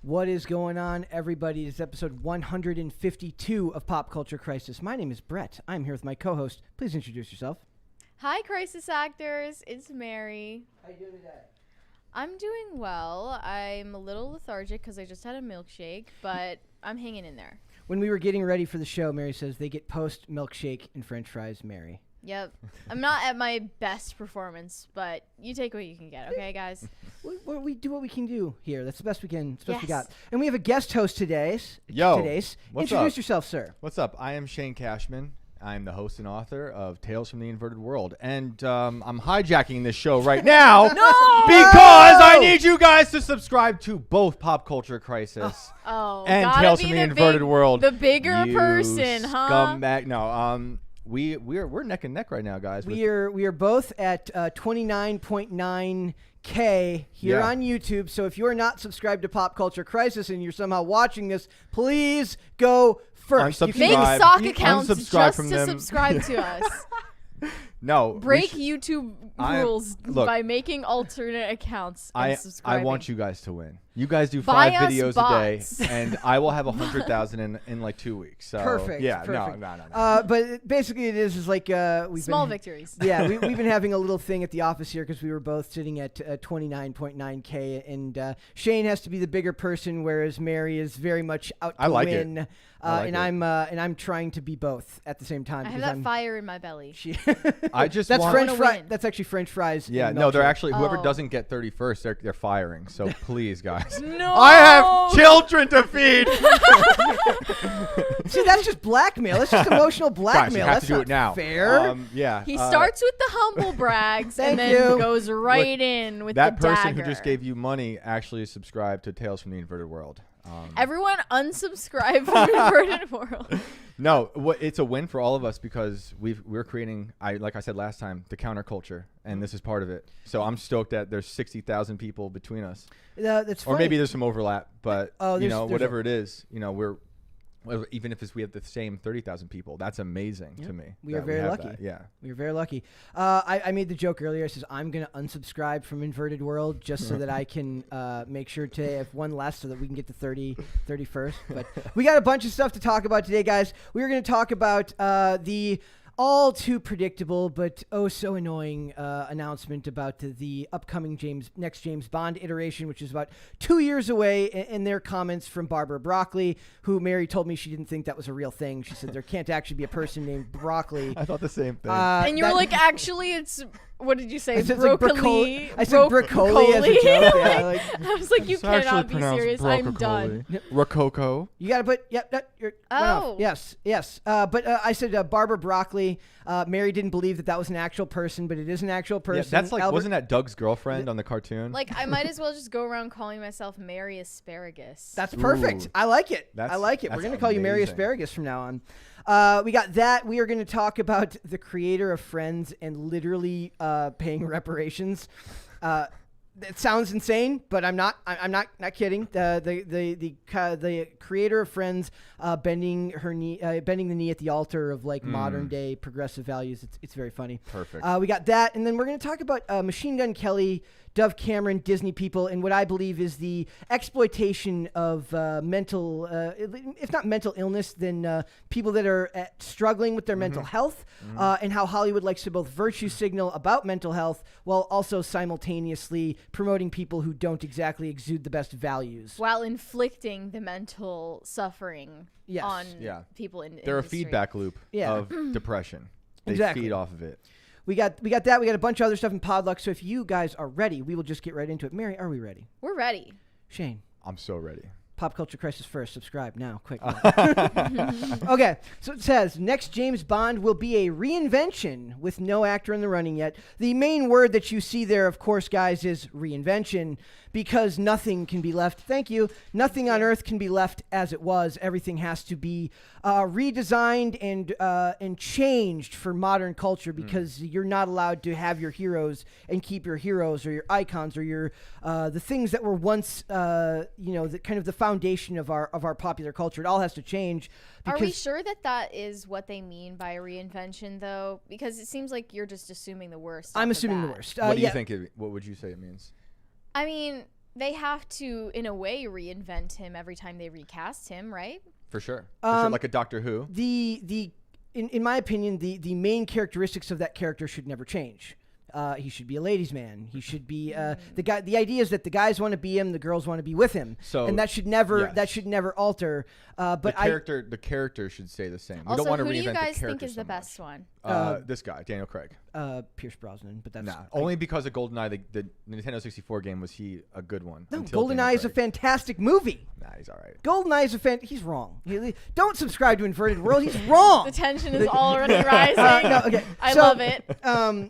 What is going on, everybody? It's episode 152 of Pop Culture Crisis. My name is Brett. I'm here with my co-host. Please introduce yourself. Hi, Crisis Actors. It's Mary. How you doing today? I'm doing well. I'm a little lethargic because I just had a milkshake, but I'm hanging in there. When we were getting ready for the show, Mary says they get post milkshake and french fries, Mary. Yep. I'm not at my best performance, but you take what you can get, okay, guys? We do what we can do here. That's the best we can. That's the best we Yes. got. And we have a guest host today. Yo, what's Introduce up? yourself, sir. What's up? I am Shane Cashman. I'm the host and author of Tales from the Inverted World. And I'm hijacking this show right now because I need you guys to subscribe to both Pop Culture Crisis and gotta Tales be from the the Inverted World. The bigger You person, huh? Scumbag. No, we're neck and neck right now, guys. We are both at 29.9K here on YouTube. So if you're not subscribed to Pop Culture Crisis and you're somehow watching this, please go first. Unsubscribe. Make sock accounts Unsubscribe just from to them. subscribe to us. No. Break YouTube rules look, by making alternate accounts and I subscribing. want you guys to win. You guys do Buy 5 us videos bots. a day, and I will have 100,000 in like 2 weeks. So, Perfect. Yeah, perfect. no. But basically, it is like we've Small been, victories. Yeah, we've been having a little thing at the office here because we were both sitting at 29.9K, and Shane has to be the bigger person, whereas Mary is very much out to win. And I'm trying to be both at the same time. I have that fire in my belly. I just that's want French wanna fries. win. That's actually French fries. Yeah, and no, they're milkshake. actually whoever Oh. doesn't get 31st, they're firing. So please, guys. No. I have children to feed. See, that's just blackmail. That's just emotional Guys, blackmail. you have That's to do not it now. fair. Yeah. He starts with the humble brags Thank and then you. goes right in with that the person dagger. who just gave you money actually subscribed to Tales from the Inverted World. Everyone unsubscribe from Inverted World. No, it's a win for all of us because we're creating, like I said last time, the counterculture, and this is part of it. So I'm stoked that there's 60,000 people between us, That's or funny. maybe there's some overlap, but there's whatever it is, even if we have the same 30,000 people, that's amazing to me. We are that very have lucky. that. Yeah. We are very lucky. I made the joke earlier. I says I'm going to unsubscribe from Inverted World just so that I can make sure to have one less so that we can get to 31st. But we got a bunch of stuff to talk about today, guys. We are going to talk about the all too predictable but oh so annoying announcement about the upcoming next James Bond iteration, which is about 2 years away, in their comments from Barbara Broccoli, who Mary told me she didn't think that was a real thing. She said there can't actually be a person named Broccoli. I thought the same thing. And you were like, actually, it's, what did you say? I said, like, Broccoli. I said broccoli as a joke. Yeah, like, I was like, you It's actually cannot be pronounced serious. I'm broccoli. done. Rococo. you got to put, yep, you're, Oh. yes. But I said Barbara Broccoli. Mary didn't believe that was an actual person, but it is an actual person. Yeah, that's like, wasn't that Doug's girlfriend on the cartoon? Like, I might as well just go around calling myself Mary Asparagus. That's perfect. Ooh. I like it. We're That's going to call you Mary amazing. Asparagus from now on. We got that. We are going to talk about the creator of Friends and literally paying reparations. It sounds insane, but I'm not kidding. The creator of Friends bending the knee at the altar of like modern day progressive values. It's very funny. Perfect. We got that, and then we're going to talk about Machine Gun Kelly, Dove Cameron, Disney people, and what I believe is the exploitation of mental, if not mental illness, then people that are struggling with their mental health, and how Hollywood likes to both virtue signal about mental health while also simultaneously promoting people who don't exactly exude the best values. While inflicting the mental suffering Yes. on Yeah. people in They're a industry. feedback loop Yeah. of depression. They Exactly. feed off of it. We got that. We got a bunch of other stuff in Podluck. So if you guys are ready, we will just get right into it. Mary, are we ready? We're ready. Shane. I'm so ready. Pop Culture Crisis first. Subscribe now. Quick. Okay. So it says, next James Bond will be a reinvention with no actor in the running yet. The main word that you see there, of course, guys, is reinvention, because nothing can be left. Thank you. Nothing on Earth can be left as it was. Everything has to be redesigned and changed for modern culture, because you're not allowed to have your heroes and keep your heroes or your icons or your the things that were once the kind of the foundation of our popular culture. It all has to change. Are we sure that is what they mean by a reinvention, though? Because it seems like you're just assuming the worst. I'm off of assuming the that. worst. What do yeah. you think? What would you say it means? I mean, They have to, in a way, reinvent him every time they recast him, right? For sure. For sure, like a Doctor Who. In my opinion, the main characteristics of that character should never change. He should be a ladies' man. He should be the guy. The idea is that the guys want to be him, the girls want to be with him, and that should never alter. But the character should stay the same. We also, don't want to who reinvent do you guys the character think is so the much. best one? This guy, Daniel Craig. Pierce Brosnan, but that's only because of GoldenEye, the Nintendo 64 game, was he a good one. No, GoldenEye is a fantastic movie. Nah, he's all right. GoldenEye is he's wrong. Don't subscribe to Inverted World. He's wrong. The tension is already rising. I love it.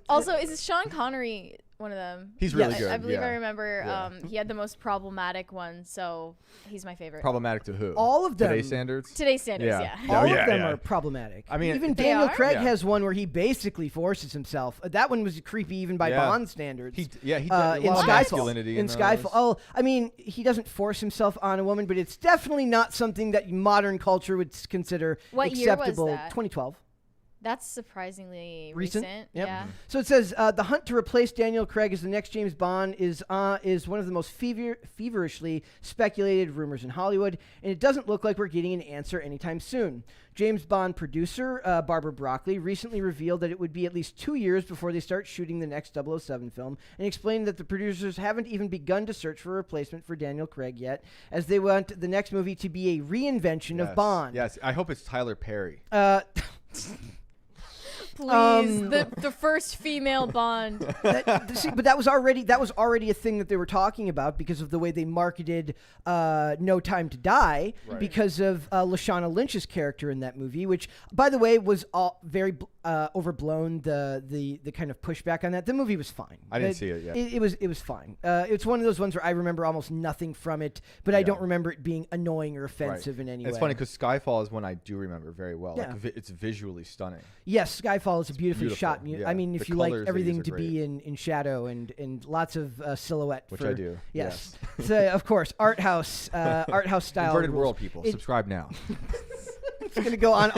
Also, is Sean Connery one of them? He's really good. I believe I remember he had the most problematic one, so he's my favorite. Problematic to who? All of them. Today's standards? Today's standards, yeah. All of them are problematic. I mean, even Daniel Craig has one where he basically forces himself. That one was creepy even by Bond standards. He did in Skyfall. In Skyfall. Oh, I mean, he doesn't force himself on a woman, but it's definitely not something that modern culture would consider acceptable. Year was that? 2012. That's surprisingly recent. Yep. Yeah. So it says the hunt to replace Daniel Craig as the next James Bond is one of the most feverishly speculated rumors in Hollywood, and it doesn't look like we're getting an answer anytime soon. James Bond producer Barbara Broccoli recently revealed that it would be at least 2 years before they start shooting the next 007 film, and explained that the producers haven't even begun to search for a replacement for Daniel Craig yet, as they want the next movie to be a reinvention of Bond. Yes, I hope it's Tyler Perry. Please, the first female Bond. But that was already a thing that they were talking about because of the way they marketed No Time to Die, because of Lashana Lynch's character in that movie, which, by the way, was all very overblown. The kind of pushback on that. The movie was fine. I didn't see it yet. It was fine. It's one of those ones where I remember almost nothing from it, but I don't remember it being annoying or offensive in any way. It's funny because Skyfall is one I do remember very well. Yeah. Like, it's visually stunning. Yes, Skyfall is a beautifully shot. Yeah. I mean, if The you like colors they everything use to are be in shadow and lots of silhouette. Which I do. Yes. So, of course, art house style. Inverted World people. Subscribe now. It's going to go on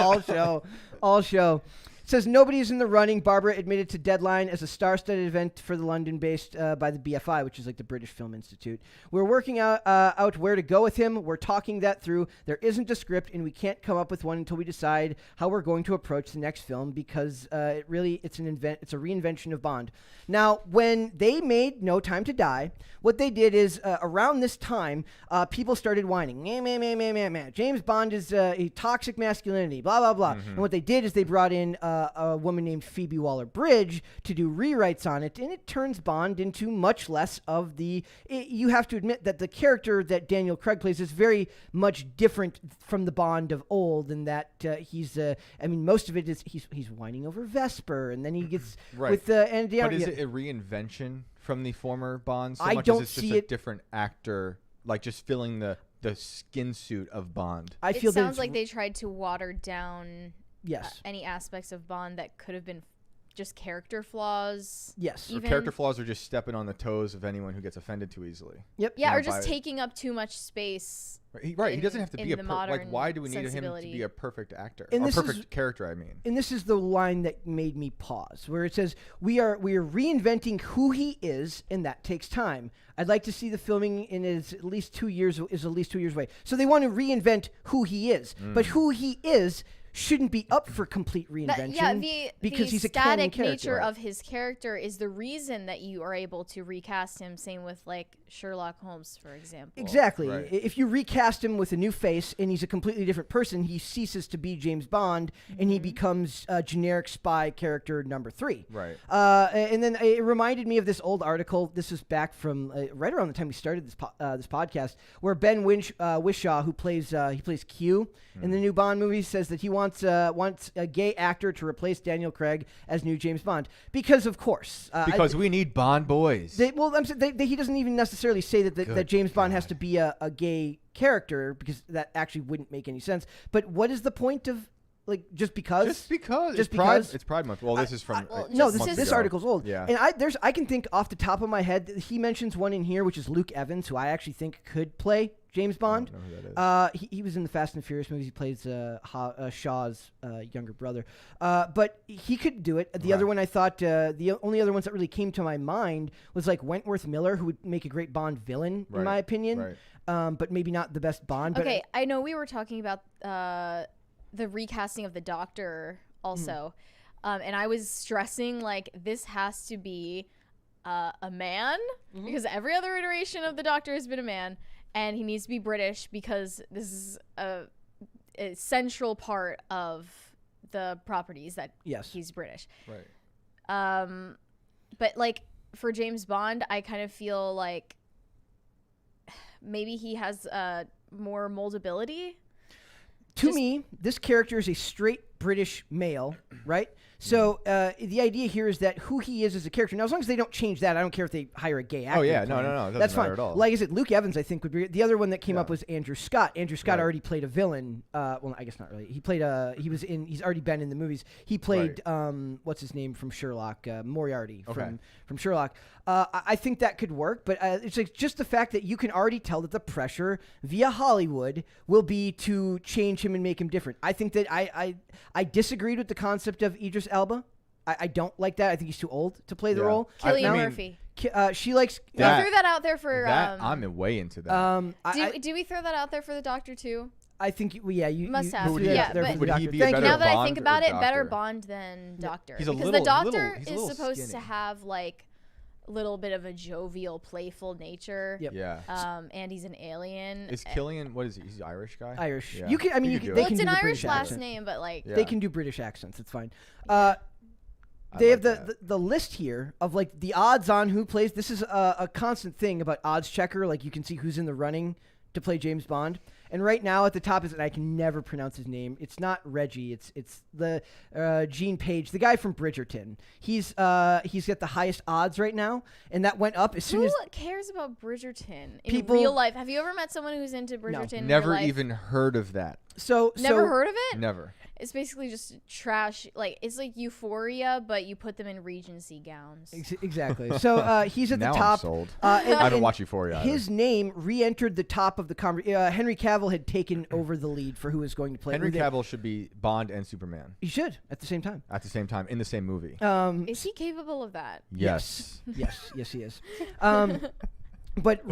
all show. It says nobody is in the running. Barbara admitted to Deadline as a star-studded event for the London-based by the BFI, which is like the British Film Institute. We're working out where to go with him. We're talking that through. There isn't a script, and we can't come up with one until we decide how we're going to approach the next film, because it's a reinvention of Bond. Now, when they made No Time to Die, what they did is around this time, people started whining. James Bond is a toxic masculinity, blah, blah, blah. And what they did is they brought in a woman named Phoebe Waller-Bridge to do rewrites on it, and it turns Bond into much less of the... You have to admit that the character that Daniel Craig plays is very much different from the Bond of old, in that he's... I mean, most of it is he's whining over Vesper, and then he gets with... But is it a reinvention from the former Bond? So I much don't as it's see just it... a different actor, like just filling the skin suit of Bond. I feel it sounds like they tried to water down... Yes. Any aspects of Bond that could have been just character flaws. Yes. Or character flaws are just stepping on the toes of anyone who gets offended too easily. Yep. Yeah, or just taking up too much space. He doesn't have to be why do we need him to be a perfect actor? Or perfect character, I mean. And this is the line that made me pause, where it says, we are reinventing who he is, and that takes time. I'd like to see the filming in at least 2 years away. So they want to reinvent who he is. But who he is shouldn't be up for complete reinvention, because he's a canon character. The static nature of his character is the reason that you are able to recast him. Same with like Sherlock Holmes, for example. Exactly. Right. If you recast him with a new face and he's a completely different person, he ceases to be James Bond and he becomes a generic spy character number 3. Right. And then it reminded me of this old article. This is back from right around the time we started this podcast, where Ben Whishaw, who plays Q in the new Bond movie, says that he wants a gay actor to replace Daniel Craig as new James Bond, because of course we need Bond boys. He doesn't even necessarily say that James Bond has to be a gay character, because that actually wouldn't make any sense. But what is the point of Like just because? Just because. Just it's Pride, because? It's Pride Month. Well, this is from. No, months this ago. article's old. Yeah. And I can think off the top of my head that he mentions one in here, which is Luke Evans, who I actually think could play James Bond. I don't know who that is. He was in the Fast and Furious movies. He plays Shaw's younger brother. But he could do it. The other one I thought, the only other ones that really came to my mind was like Wentworth Miller, who would make a great Bond villain, in my opinion. Right. But maybe not the best Bond. Okay, I know we were talking about the recasting of the Doctor also. And I was stressing, like, this has to be a man, because every other iteration of the Doctor has been a man. And he needs to be British because this is a central part of the properties that he's British. Right. But like for James Bond, I kind of feel like maybe he has more moldability. To me, this character is a straight British male, right? So the idea here is that who he is as a character. Now, as long as they don't change that, I don't care if they hire a gay actor. Oh yeah, no, it doesn't that's matter fine. at all. Like I said, Luke Evans, I think would be the other one that came up was Andrew Scott. Andrew Scott already played a villain. Well, I guess not really. He played he's already been in the movies. He played what's his name from Sherlock, Moriarty from Sherlock. I think that could work, but it's like just the fact that you can already tell that the pressure via Hollywood will be to change him and make him different. I think that I disagreed with the concept of Idris Elba. I don't like that. I think he's too old to play the role. Cillian Murphy. She likes. We threw that out there for. I'm way into that. Do we throw that out there for the Doctor too? I think you must have. Would But he be a better now that I Bond think about it, or better Doctor? Bond than Doctor. He's a because little- the Doctor he's a is little supposed skinny. to have like a little bit of a jovial, playful nature. Yep. Yeah. And he's an alien. Is Killian? What is he? He's an Irish guy. Irish. Yeah. You can. I mean, could do they it. can It's do an the Irish British last accent. name, but like They can do British accents. It's fine. I They like have the list here of like the odds on who plays. This is a constant thing about odds checker. Like you can see who's in the running to play James Bond. And right now at the top is, and I can never pronounce his name. It's not Reggie. It's the Gene Page, the guy from Bridgerton. He's got the highest odds right now, and that went up as soon as. Who cares about Bridgerton in People- real life? Have you ever met someone who's into Bridgerton? in Never real life? even heard of that. Never heard of it? Never. It's basically just trash. Like it's like Euphoria, but you put them in Regency gowns. Exactly. So he's at Now the I'm top. sold. And, I haven't and watched Euphoria either. His name re-entered the top of the conversation. Henry Cavill had taken over the lead for who was going to play. Henry Cavill should be Bond and Superman He should at the same time. at the same time in the same movie. Is he capable of that? Yes. Yes, he is. But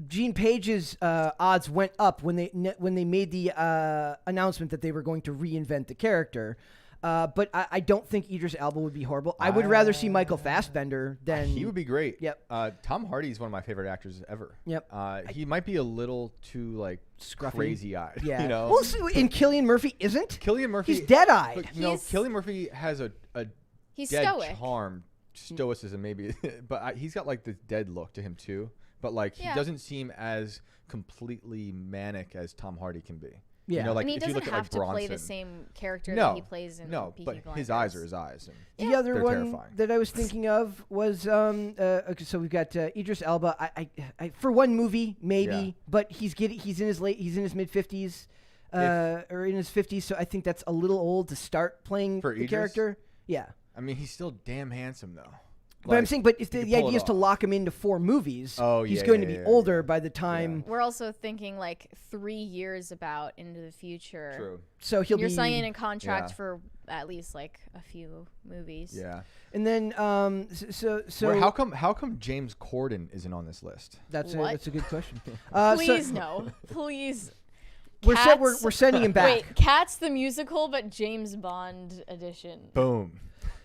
Gene Page's odds went up when they made the announcement that they were going to reinvent the character. But I don't think Idris Elba would be horrible. I would rather see Michael Fassbender than He would be great. Yep. Tom Hardy is one of my favorite actors ever. Yep. He might be a little too like Scruffy. crazy-eyed. Yeah. You know. Well, so, and Cillian Murphy isn't. Cillian Murphy. He's dead-eyed. But, Cillian Murphy has a He's dead stoic. charm, stoicism maybe, but he's got like this dead look to him too. But like he Yeah. doesn't seem as completely manic as Tom Hardy can be. Yeah. You know, like And he if you doesn't look at have like to play the Bronson. same character No, that he plays in no, Peaky but Blinders. his eyes are his eyes. And The other they're one terrifying. that I was thinking of was okay, so we've got Idris Elba. I for one movie maybe, Yeah. but he's in his mid 50s or in his 50s, so I think that's a little old to start playing For the Idris? character. Yeah. I mean, he's still damn handsome though. But I'm Like, saying, but if you the could pull idea it is to off. lock him into 4 movies, Oh, he's yeah, going yeah, to be yeah, older yeah. by the time. We're also thinking like 3 years about into the future. True. So he'll You're be. signing a contract Yeah. for at least like a few movies. Yeah. And then so How come James Corden isn't on this list? that's What? a good question. Please no. Please. We're Cats- sending him back. Wait, Cats the musical, but James Bond edition. Boom.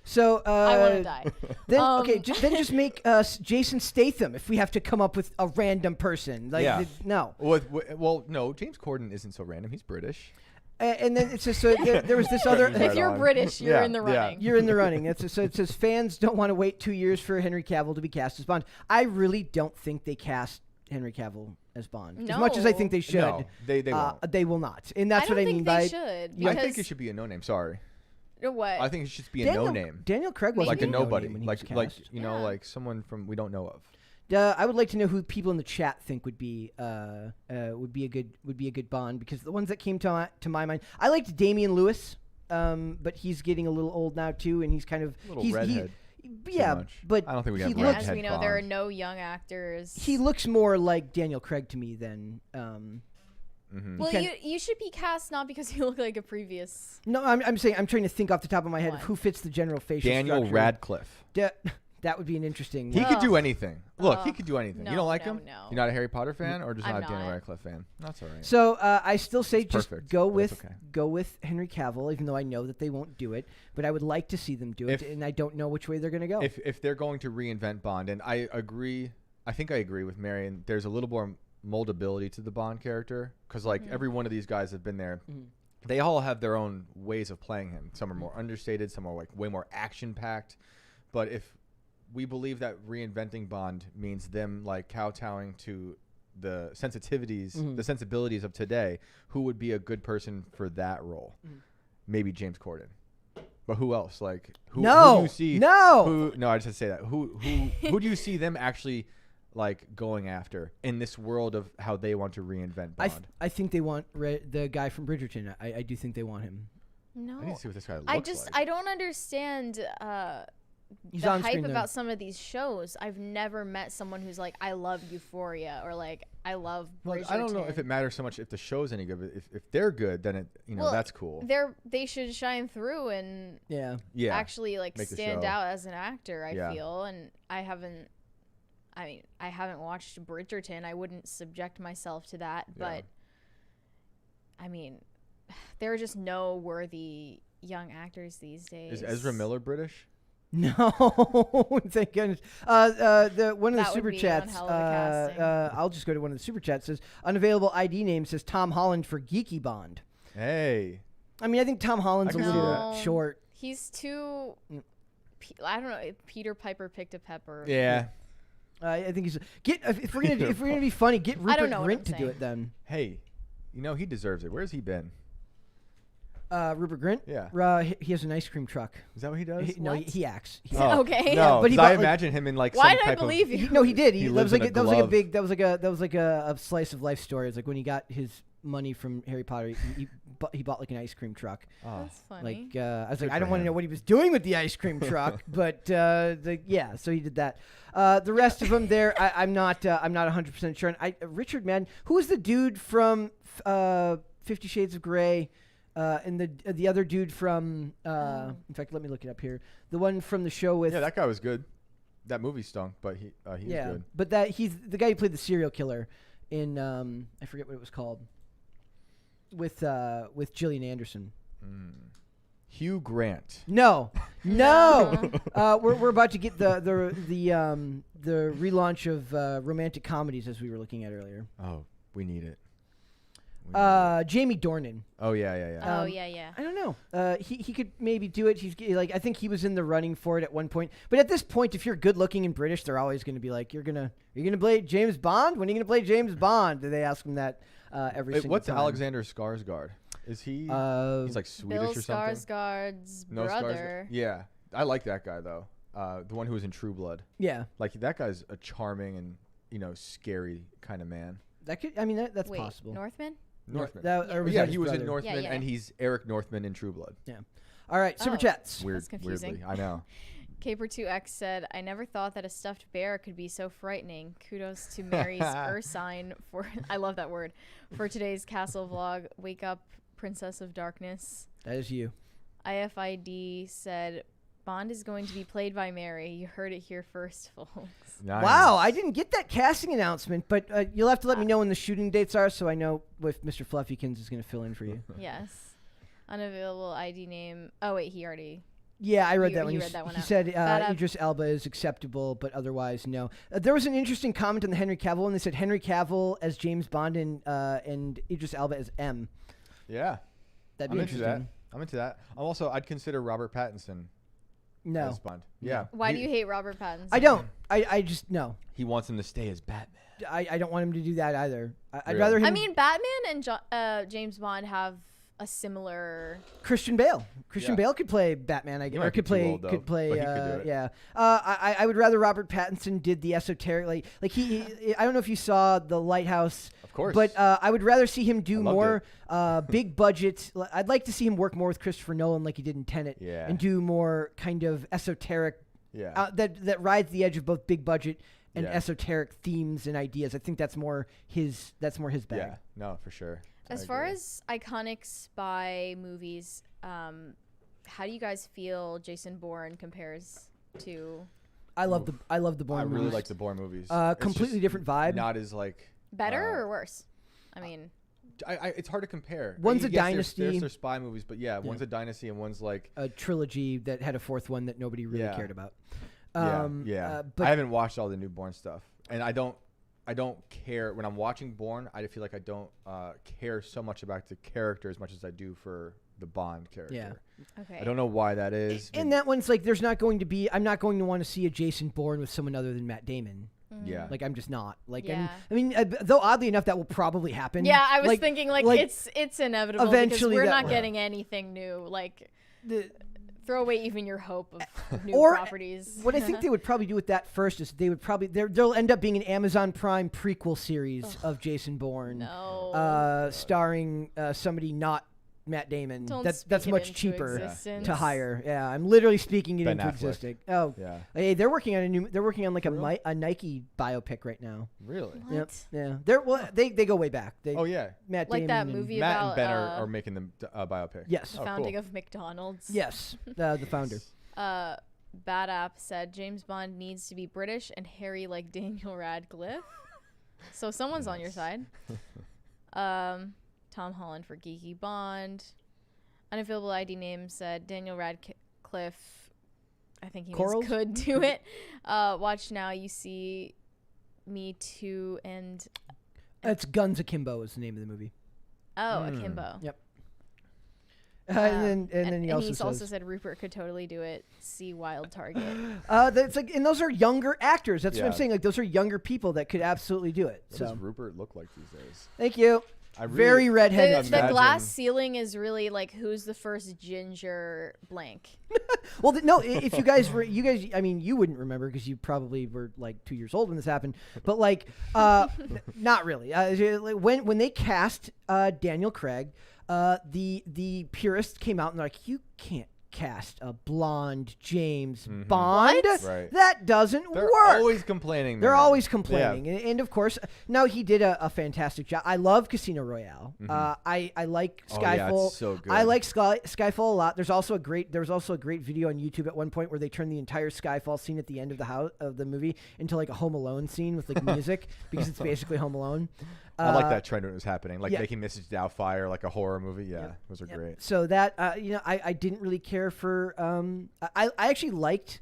So I want to die. Then okay, then just make Jason Statham if we have to come up with a random person. Like Yeah. no. Well, no, James Corden isn't so random. He's British. And then it's just so there was this other. Right If you're on. British, you're Yeah, in the yeah. running. You're in the running. So it says fans don't want to wait 2 years for Henry Cavill to be cast as Bond. I really don't think they cast Henry Cavill as Bond as much as I think they should. No, they won't. They will not, and that's I don't what I think mean they by. should. I think because- it should be a no name. Sorry. What? I think it should be a no name. Daniel Craig was Like a no nobody. name when he Like was like cast. you know, Yeah. like someone from we don't know of. I would like to know who people in the chat think would be a good Bond, because the ones that came to my mind, I liked Damian Lewis but he's getting a little old now too, and he's kind of Little redhead. Yeah, much. but I don't think we he have looks- redhead As we know, Bond. there are no young actors. he looks more like Daniel Craig to me than. Well, can- you should be cast not because you look like a previous. No, I'm saying I'm trying to think off the top of my head of One. who fits the general facial Daniel structure. Radcliffe. That would be an interesting. He one. could do Ugh. anything. Look, he Ugh. could do anything. You No, don't like no, him? no. You're not a Harry Potter fan, or just I'm not a Daniel not. Radcliffe fan? That's all right. So I still say It's just perfect, go but it's with okay. go with Henry Cavill, even though I know that they won't do it. But I would like to see them do it, If- and I don't know which way they're going to go. If they're going to reinvent Bond, and I think I agree with Marion. There's a little more moldability to the Bond character because like every one of these guys have been there. They all have their own ways of playing him. Some are more understated, some are like way more action packed. But if we believe that reinventing Bond means them like kowtowing to the sensitivities, the sensibilities of today, who would be a good person for that role? Maybe James Corden. But who else? Like who do you see? No. No, I just had to say that. Who do you see them actually like going after in this world of how they want to reinvent Bond? I think they want the guy from Bridgerton. I do think they want him. No, I need to see what this guy looks like. I don't understand He's the on hype screen about there. some of these shows. I've never met someone who's like, I love Euphoria or like, I love Well, Bridgerton. I don't know if it matters so much if the show's any good. But if they're good, then it Well, that's cool. They should shine through and Yeah. Yeah, actually like make the stand show. out as an actor. I Yeah. feel, and I haven't watched Bridgerton. I wouldn't subject myself to that, but I mean, there are just no worthy young actors these days. Is Ezra Miller British? No, thank goodness. One of the That would super be one chats. hell of a casting. I'll just go to one of the super chats. Says unavailable ID name says Tom Holland for Geeky Bond. Hey, I mean, I think Tom Holland's I a can see little that. short. He's too. I don't know. Peter Piper picked a pepper. yeah. I think he's if we're gonna be funny, get I don't Rupert know what Grint I'm to do saying. it then. Hey, he deserves it. Where's he been? Rupert Grint. Yeah. He has an ice cream truck. Is that what he does? No, What? he acts. Oh, Okay. No, But he 'cause I bought, like- imagine him in like Why some did I type believe of. you? No, he did. He that lives was like in a that was like a glove. big. That was like a slice of life story. It's like when he got his money from Harry Potter, he bought like an ice cream truck. Oh. That's funny. Like I was Good like, I for don't want to him. know what he was doing with the ice cream truck, but so he did that. The rest of them there, I'm not 100% sure. And Richard Madden, who was the dude from 50 Shades of Grey, and the other dude from in fact, let me look it up here. The one from the show with Yeah, that guy was good. That movie stunk, but he was good. but he's the guy who played the serial killer in I forget what it was called with Gillian Anderson. Hugh Grant. No, we're about to get the relaunch of romantic comedies as we were looking at earlier. Oh, we need it. Jamie Dornan. Oh yeah. Oh yeah. I don't know. He could maybe do it. He's like I think he was in the running for it at one point. But at this point, if you're good looking and British, they're always going to be like, you're gonna play James Bond. When are you gonna play James Bond? Do they ask him that every single What's time? Alexander Skarsgård? Is he? He's like Swedish Bill or something. Skarsgård's No, brother. Yeah, I like that guy though. The one who was in True Blood. Yeah, Like that guy's a charming and scary kind of man. that could. I mean, that's Wait, possible. Northman? Northman. Or was Yeah, that he his was in brother? Northman, Yeah. and he's Eric Northman in True Blood. Yeah. All right, super Oh. chats. Weird, confusing. weirdly, I know. Caper2X said, I never thought that a stuffed bear could be so frightening. Kudos to Mary's Ursine for, I love that word, for today's castle vlog. Wake up, Princess of Darkness. That is you. IFID said, Bond is going to be played by Mary. You heard it here first, folks. Nice. Wow, I didn't get that casting announcement, but you'll have to let me know when the shooting dates are, so I know if Mr. Fluffykins is going to fill in for you. Yes. Unavailable ID name. Oh, wait, he already. Yeah, I read You- that one. you read that one He out. said That, Idris Elba is acceptable, but otherwise no. There was an interesting comment on the Henry Cavill one. They said Henry Cavill as James Bond and Idris Elba as M. Yeah, That'd be I'm into interesting. that. I'm into that. I'd consider Robert Pattinson No, as Bond. Yeah. Why do you hate Robert Pattinson? I don't. I just no. He wants him to stay as Batman. I don't want him to do that either. I'd Really? rather him. I mean, Batman and James Bond have a similar. Christian Bale. Christian Yeah. Bale could play Batman. I He guess. might Or be could too play. old, though, Could play. but he could do it. Yeah. I would rather Robert Pattinson did the esoteric. Like he. I don't know if you saw The Lighthouse. Of course. But I would rather see him do I loved more big budget. I'd like to see him work more with Christopher Nolan, like he did in Tenet, Yeah. and do more kind of esoteric. Yeah. That rides the edge of both big budget and Yeah. esoteric themes and ideas. I think that's more his. That's more his bag. Yeah. No, for sure. As I far agree. as iconic spy movies, how do you guys feel Jason Bourne compares to? I love the Bourne I movies. really like the Bourne movies. Completely Just different vibe. Not as like. Better or worse? I mean, It's hard to compare. One's a Yes, dynasty. There's their spy movies, but yeah, one's a dynasty and one's like. A trilogy that had a fourth one that nobody really Yeah. cared about. Yeah. But I haven't watched all the new Bourne stuff, and I don't care when I'm watching Bourne. I feel like I don't care so much about the character as much as I do for the Bond character. Yeah. okay. Oh, I don't know why that is. and that one's like, there's not going to be. I'm not going to want to see a Jason Bourne with someone other than Matt Damon. Yeah. Like I'm just not. Like, Yeah. I mean, though oddly enough, that will probably happen. Yeah, I was Like- thinking like it's inevitable eventually because we're that not will. getting anything new. Like The- throw away even your hope of new Or properties. what I think they would probably do with that first is they would probably there'll end up being an Amazon Prime prequel series of Jason Bourne, No. starring somebody not Matt Damon. Don't That's speak it much into cheaper existence. to hire. Yeah, I'm literally speaking it Ben into Affleck. existence. Oh, Yeah. hey, they're working on They're working on like For real? a Nike biopic right now. Really? What? Yep. Yeah. They go way back. They, Oh yeah. Matt Like Damon that and- movie Matt about and Ben are making the biopic. Yes. the Oh, founding cool. of McDonald's. Yes. The founder. Bad App said James Bond needs to be British and hairy like Daniel Radcliffe. So someone's on your side. Tom Holland for Geeky Bond. Unavailable ID name said Daniel Radcliffe. I think he means Corals? could do it. Watch Now You See Me Too and It's Guns Akimbo is the name of the movie. Akimbo. Yep. And then he and also he's says, also said Rupert could totally do it. See Wild Target. that's like, and those are younger actors. That's what I'm Yeah. saying. Like those are younger people that could absolutely do it. What So does Rupert look like these days? thank you. I really, Very redheaded. The Imagine- glass ceiling is really like who's the first ginger blank. Well, no. If you guys were, I mean, you wouldn't remember because you probably were like 2 years old when this happened. But like, not really. When they cast Daniel Craig, the purists came out and they're like, you can't cast a blonde James Bond. What? Right. That doesn't They're work. always complaining. They're man. always Yeah. complaining, and of course, now he did a fantastic job. I love Casino Royale. I like Oh, yeah, Skyfall. it's so good. I like Skyfall a lot. There was also a great video on YouTube at one point where they turned the entire Skyfall scene at the end of the movie into like a Home Alone scene with like music because it's basically Home Alone. I like that trend when it was happening, like yeah. making Mrs. Doubtfire like a horror movie. Yeah, those are great. So that I didn't really care for. I actually liked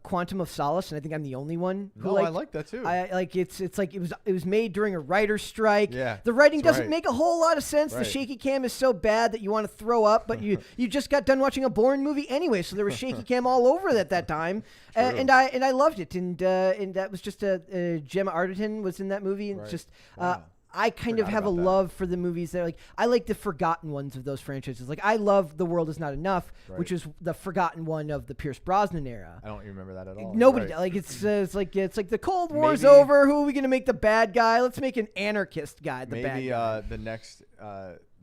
Quantum of Solace, and I think I'm the only one who No, I like that too. I like it's like it was made during a writer's strike. Yeah, the writing that's doesn't right. make a whole lot of sense. The Right. shaky cam is so bad that you want to throw up, but you just got done watching a Bourne movie anyway, so there was shaky cam all over it at that time, and I loved it, and that was just Gemma Arterton was in that movie, and Right. just Wow. I kind of Forgot have a about that. love for the movies that are like I like the forgotten ones of those franchises. Like I love The World Is Not Enough, which Right. is the forgotten one of the Pierce Brosnan era. I don't remember that at all. Nobody Right. like it's like the Cold War's Maybe- over. Who are we gonna make the bad guy? Let's make an anarchist guy. The bad Maybe guy. the next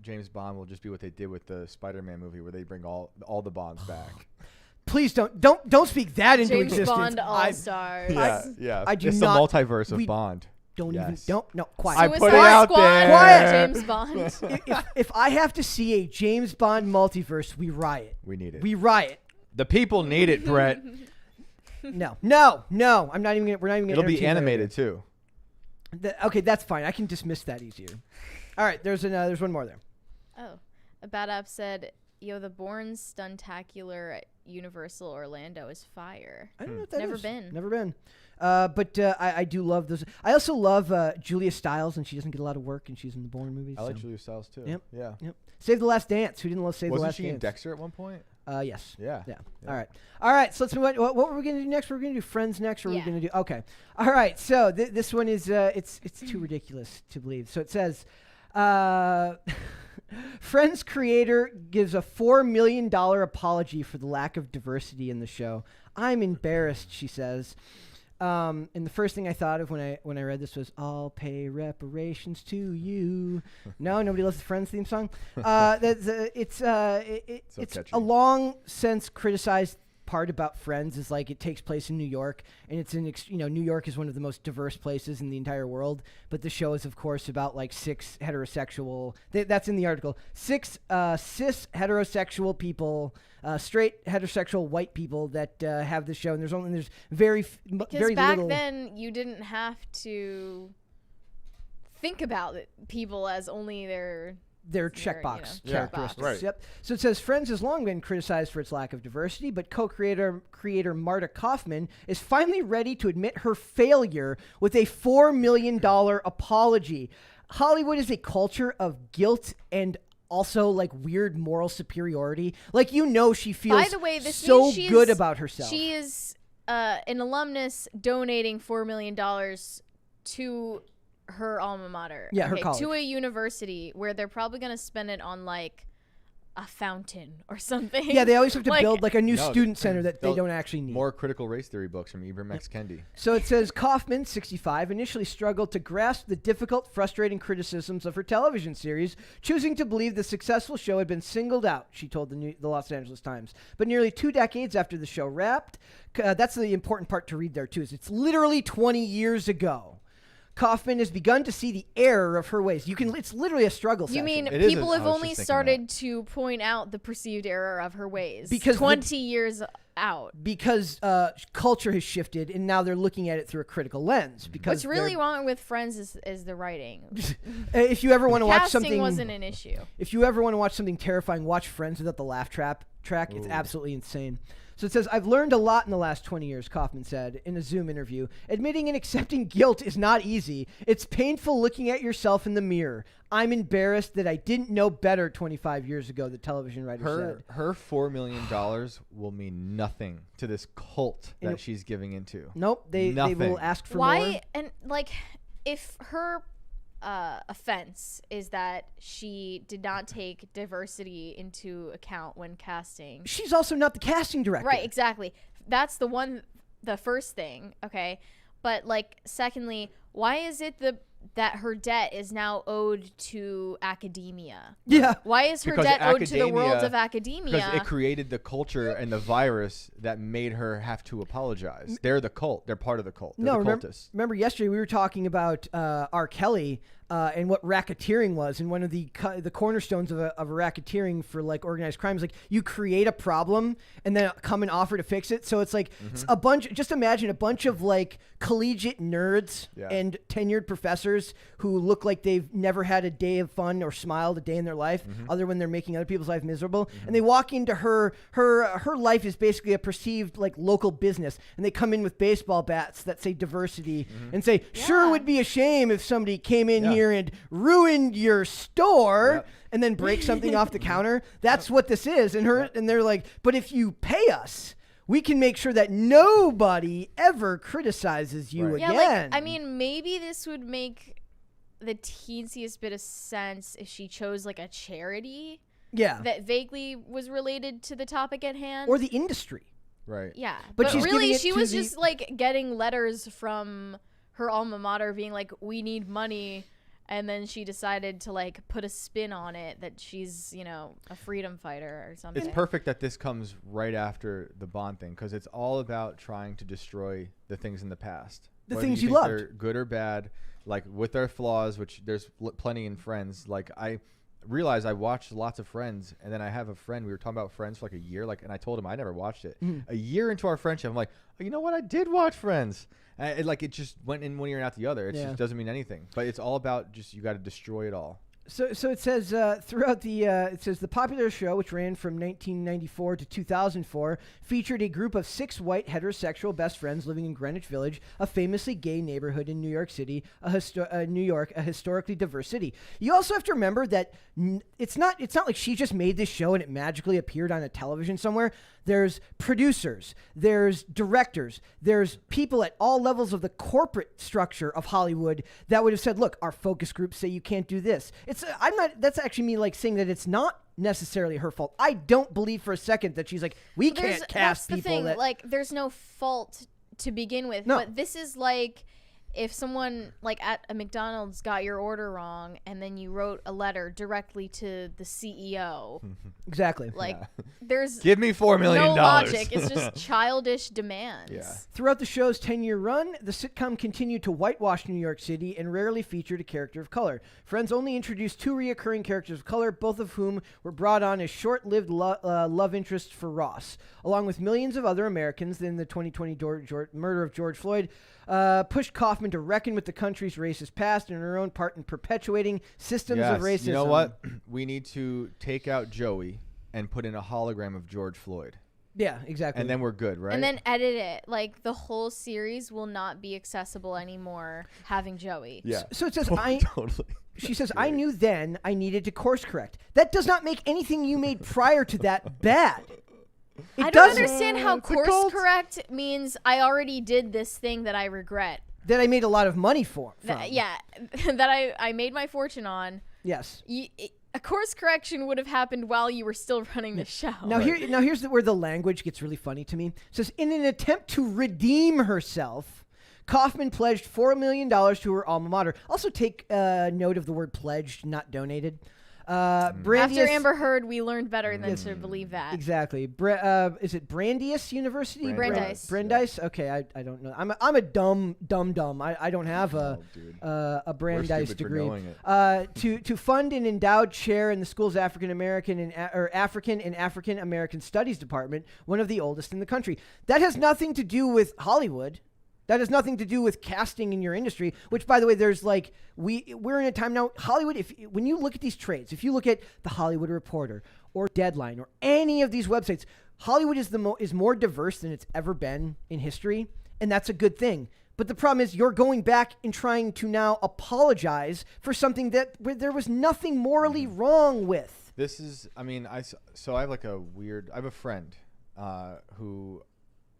James Bond will just be what they did with the Spider-Man movie, where they bring all the Bonds back. Please don't speak that into James existence. Bond All I Stars. yeah. I do it's not- the multiverse of we- Bond. don't Yes. even no quiet. I put it Suicide out Squad, there. Quiet. James Bond. if I have to see a James Bond multiverse, we riot. We need it. We riot. The people need it, Brett. No. I'm not even gonna. We're not even gonna. It'll be entertain that animated too. idea. Okay, that's fine. I can dismiss that easier. All right, there's one more there. Oh, a bad app said, "Yo, the Bourne Stuntacular at Universal Orlando is fire." I don't know what that Never is. been. Never been. But I do love those. I also love Julia Stiles, and she doesn't get a lot of work, and she's in the Bourne movies. I like so. Julia Stiles too. Yep. Yeah. Yep. Save the Last Dance. Who didn't love Save the Wasn't Last she Dance? in Dexter at one point? Yes. Yeah. Yeah. All right. So let's move on. What were we going to do next? We're going to do Friends next, or are we Yeah. going to do? Okay. All right. So this one is it's too ridiculous to believe. So it says, Friends creator gives a $4 million apology for the lack of diversity in the show. I'm embarrassed, she says. And the first thing I thought of when I read this was, I'll pay reparations to you. No, nobody loves the Friends theme song. It's a long since criticized part about Friends is like it takes place in New York, and it's in New York is one of the most diverse places in the entire world. But the show is of course about like six heterosexual. That's in the article. Six cis heterosexual people, straight heterosexual white people that have the show, and there's very because back then you didn't have to think about people as only their checkbox characteristics. characteristics. Right. Yep. So it says Friends has long been criticized for its lack of diversity, but creator Marta Kaufman is finally ready to admit her failure with a $4 million apology. Hollywood is a culture of guilt and also like weird moral superiority. Like she feels By the way, this so means good about herself. She is an alumnus donating $4 million to her alma mater. Yeah, her college. To a university where they're probably going to spend it on like a fountain or something. Yeah, they always have to build like a new No, student center that they don't actually need. More critical race theory books from Ibram X. Kendi. So it says Kaufman, 65, initially struggled to grasp the difficult, frustrating criticisms of her television series, choosing to believe the successful show had been singled out, she told the Los Angeles Times. But nearly 2 decades after the show wrapped, that's the important part to read there too, is it's literally 20 years ago. Kaufman has begun to see the error of her ways. It's literally a struggle session. You mean It is people have I was only just thinking started to point out the perceived error of her ways Because 20 years out. Because culture has shifted, and now they're looking at it through a critical lens. Because What's really wrong with Friends is the writing. if you ever want to watch Casting something, wasn't an issue. if you ever want to watch something terrifying, watch Friends without the laugh track. Ooh. It's absolutely insane. So it says, I've learned a lot in the last 20 years, Kaufman said in a Zoom interview. Admitting and accepting guilt is not easy. It's painful looking at yourself in the mirror. I'm embarrassed that I didn't know better 25 years ago, the television writer said. Her $4 million will mean nothing to this cult that she's giving into. Nope, they will ask for more. Why? And like, if her offense is that she did not take diversity into account when casting. She's also not the casting director. Right, exactly. That's the first thing, okay? But like, secondly, why is it that her debt is now owed to academia? Yeah. Why is her debt owed to the world of academia? Because it created the culture and the virus that made her have to apologize. They're the cult. They're part of the cult. They're the cultists. Remember yesterday we were talking about R. Kelly and what racketeering was, and one of the cornerstones of a racketeering for like organized crime is like you create a problem and then come and offer to fix it. So it's like it's a bunch. Just imagine a bunch of like collegiate nerds and tenured professors who look like they've never had a day of fun or smiled a day in their life, other when they're making other people's life miserable. And they walk into her life is basically a perceived like local business, and they come in with baseball bats that say diversity and say, sure, it would be a shame if somebody came in here and ruined your store and then break something off the counter. That's what this is. And and they're like, but if you pay us, we can make sure that nobody ever criticizes you again. Yeah, like, I mean, maybe this would make the teensiest bit of sense if she chose like a charity that vaguely was related to the topic at hand. Or the industry. Right. Yeah. But she's really, giving it she to was just like getting letters from her alma mater being like, we need money. And then she decided to like put a spin on it that she's, a freedom fighter or something. It's perfect that this comes right after the Bond thing, because it's all about trying to destroy the things in the past. The Whether things you you think loved. they're good or bad, like with their flaws, which there's plenty in Friends. Like I realized I watched lots of Friends, and then I have a friend, we were talking about Friends for like a year, and I told him I never watched it. A year into our friendship, I'm like, oh, you know what? I did watch Friends. And it just went in one ear and out the other. It just doesn't mean anything. But it's all about just you got to destroy it all. So it says throughout the popular show, which ran from 1994 to 2004, featured a group of 6 white heterosexual best friends living in Greenwich Village, a famously gay neighborhood in New York City, New York, a historically diverse city. You also have to remember that it's not like she just made this show and it magically appeared on a television somewhere. There's producers, there's directors, there's people at all levels of the corporate structure of Hollywood that would have said, look, our focus groups say you can't do this. I'm not. That's actually me like saying that it's not necessarily her fault. I don't believe for a second that she's like, we can't cast that's people the thing. that. Like, there's no fault to begin with. No. But this is like if someone like at a McDonald's got your order wrong and then you wrote a letter directly to the CEO. Exactly. Like, there's Give me $4 million. no logic. It's just childish demands. Yeah. Throughout the show's 10-year run, the sitcom continued to whitewash New York City and rarely featured a character of color. Friends only introduced 2 reoccurring characters of color, both of whom were brought on as short-lived love interests for Ross. Along with millions of other Americans in the 2020 murder of George Floyd, pushed Kaufman to reckon with the country's racist past and her own part in perpetuating systems of racism. You know what? We need to take out Joey and put in a hologram of George Floyd. Yeah, exactly. And then we're good, right? And then edit it. Like, the whole series will not be accessible anymore having Joey. Yeah. So it says, Totally. She says, I knew then I needed to course correct. That does not make anything you made prior to that bad. I don't understand how course correct means I already did this thing that I regret. That I made a lot of money for. Yeah, that I made my fortune on. Yes. A course correction would have happened while you were still running the show. Now here's where the language gets really funny to me. It says, in an attempt to redeem herself, Kaufman pledged $4 million to her alma mater. Also take note of the word pledged, not donated. After Amber Heard, we learned better than to believe that. Exactly. Is it Brandeis University? Brandeis. Brandeis. Okay, I don't know. I'm a dumb. I don't have a Brandeis degree. To fund an endowed chair in the school's African and African American Studies department, one of the oldest in the country. That has nothing to do with Hollywood. That has nothing to do with casting in your industry, which, by the way, there's like, we're in a time now, Hollywood, when you look at these trades, if you look at The Hollywood Reporter or Deadline or any of these websites, Hollywood is more diverse than it's ever been in history, and that's a good thing. But the problem is you're going back and trying to now apologize for something that there was nothing morally wrong with. This is, I mean, I have like I have a friend who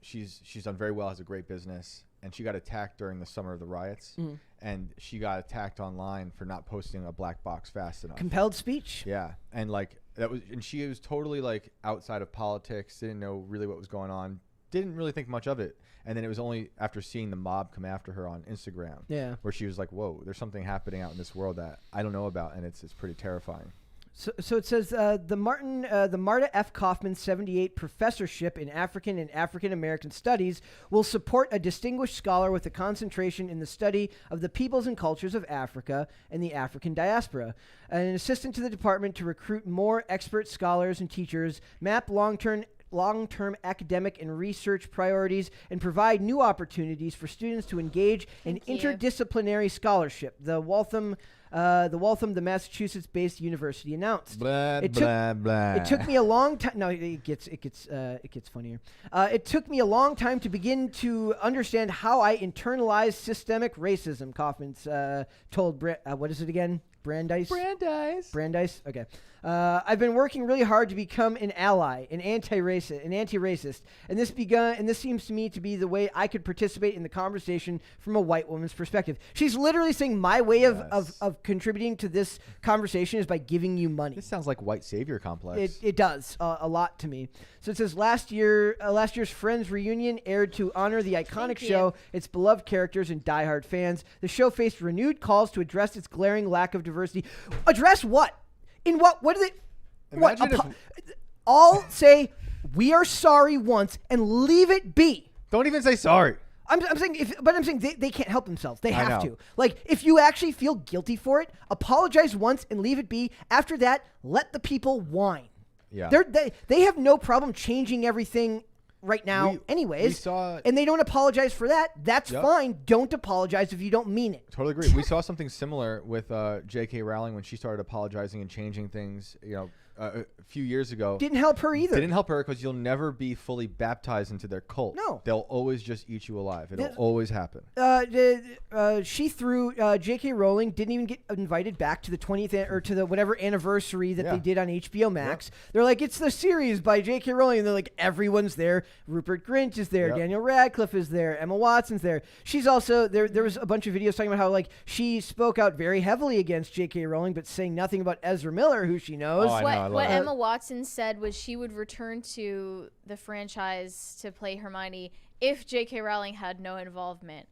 she's done very well, has a great business. And she got attacked during the summer of the riots, and she got attacked online for not posting a black box fast enough. Compelled speech. Yeah, and like and she was totally like outside of politics, didn't know really what was going on, didn't really think much of it, and then it was only after seeing the mob come after her on Instagram, where she was like, "Whoa, there's something happening out in this world that I don't know about, and it's pretty terrifying." So it says the Marta F. Kaufman 78 Professorship in African and African American Studies will support a distinguished scholar with a concentration in the study of the peoples and cultures of Africa and the African diaspora, and an assistant to the department to recruit more expert scholars and teachers, map long-term academic and research priorities, and provide new opportunities for students to engage in interdisciplinary scholarship. The Waltham, the Massachusetts-based university announced. It took me a long time. No, it gets funnier. It took me a long time to begin to understand how I internalized systemic racism. Kaufman's told what is it again? Brandeis. Okay. I've been working really hard to become an ally, an anti-racist, and this seems to me to be the way I could participate in the conversation from a white woman's perspective. She's literally saying my way of contributing to this conversation is by giving you money. This sounds like white savior complex. It does a lot to me. So it says last year's Friends reunion aired to honor the iconic show, its beloved characters and diehard fans. The show faced renewed calls to address its glaring lack of diversity. Address what? In what? What do they? All say we are sorry once and leave it be. Don't even say sorry. I'm saying, they can't help themselves. They have to. Like, if you actually feel guilty for it, apologize once and leave it be. After that, let the people whine. Yeah. They have no problem changing everything right now anyways, and they don't apologize for that. That's fine. Don't apologize if you don't mean it. Totally agree. We saw something similar with J.K. Rowling when she started apologizing and changing things, a few years ago. Didn't help her either. Didn't help her because you'll never be fully baptized into their cult. No. They'll always just eat you alive. It'll always happen. She threw J.K. Rowling didn't even get invited back to the 20th or to the whatever anniversary that they did on HBO Max. Yep. They're like, it's the series by J.K. Rowling. And they're like, everyone's there. Rupert Grint is there. Yep. Daniel Radcliffe is there. Emma Watson's there. She's also there. There was a bunch of videos talking about how like she spoke out very heavily against J.K. Rowling, but saying nothing about Ezra Miller, who she knows. Oh, I know, I love what it. Emma Watson said was she would return to the franchise to play Hermione if J.K. Rowling had no involvement,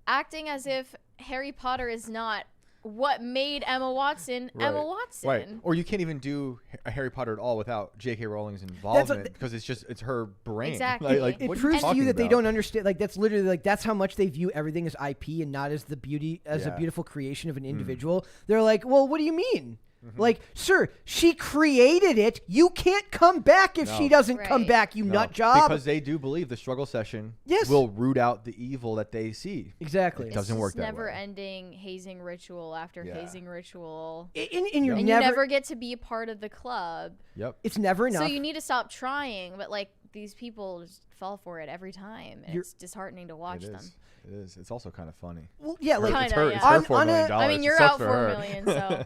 acting as if Harry Potter is not what made Emma Watson Emma Watson. Right. Or you can't even do a Harry Potter at all without J.K. Rowling's involvement because it's her brain. Exactly. Like, It what are proves to talking you that they about? don't understand. Like that's literally like that's how much they view everything as IP and not as the beauty as a Yeah. beautiful creation of an individual. They're like, well, what do you mean? Like, sir, she created it. You can't come back if she doesn't come Right. back. You No, nut job. because they do believe the struggle session Yes. will root out the evil that they see. Exactly. It doesn't work It's that way. never-ending hazing ritual after hazing ritual, And you're and never. you never get to be a part of the club. Yep. It's never enough. So you need to stop trying, but like these people just fall for it every time, and it's disheartening to watch It them. is. It is. It's also kind of funny. well, yeah, like Kinda, it's her, yeah. it's her On- $4 on a- million. I mean, It you're sucks out for 4 her. million, so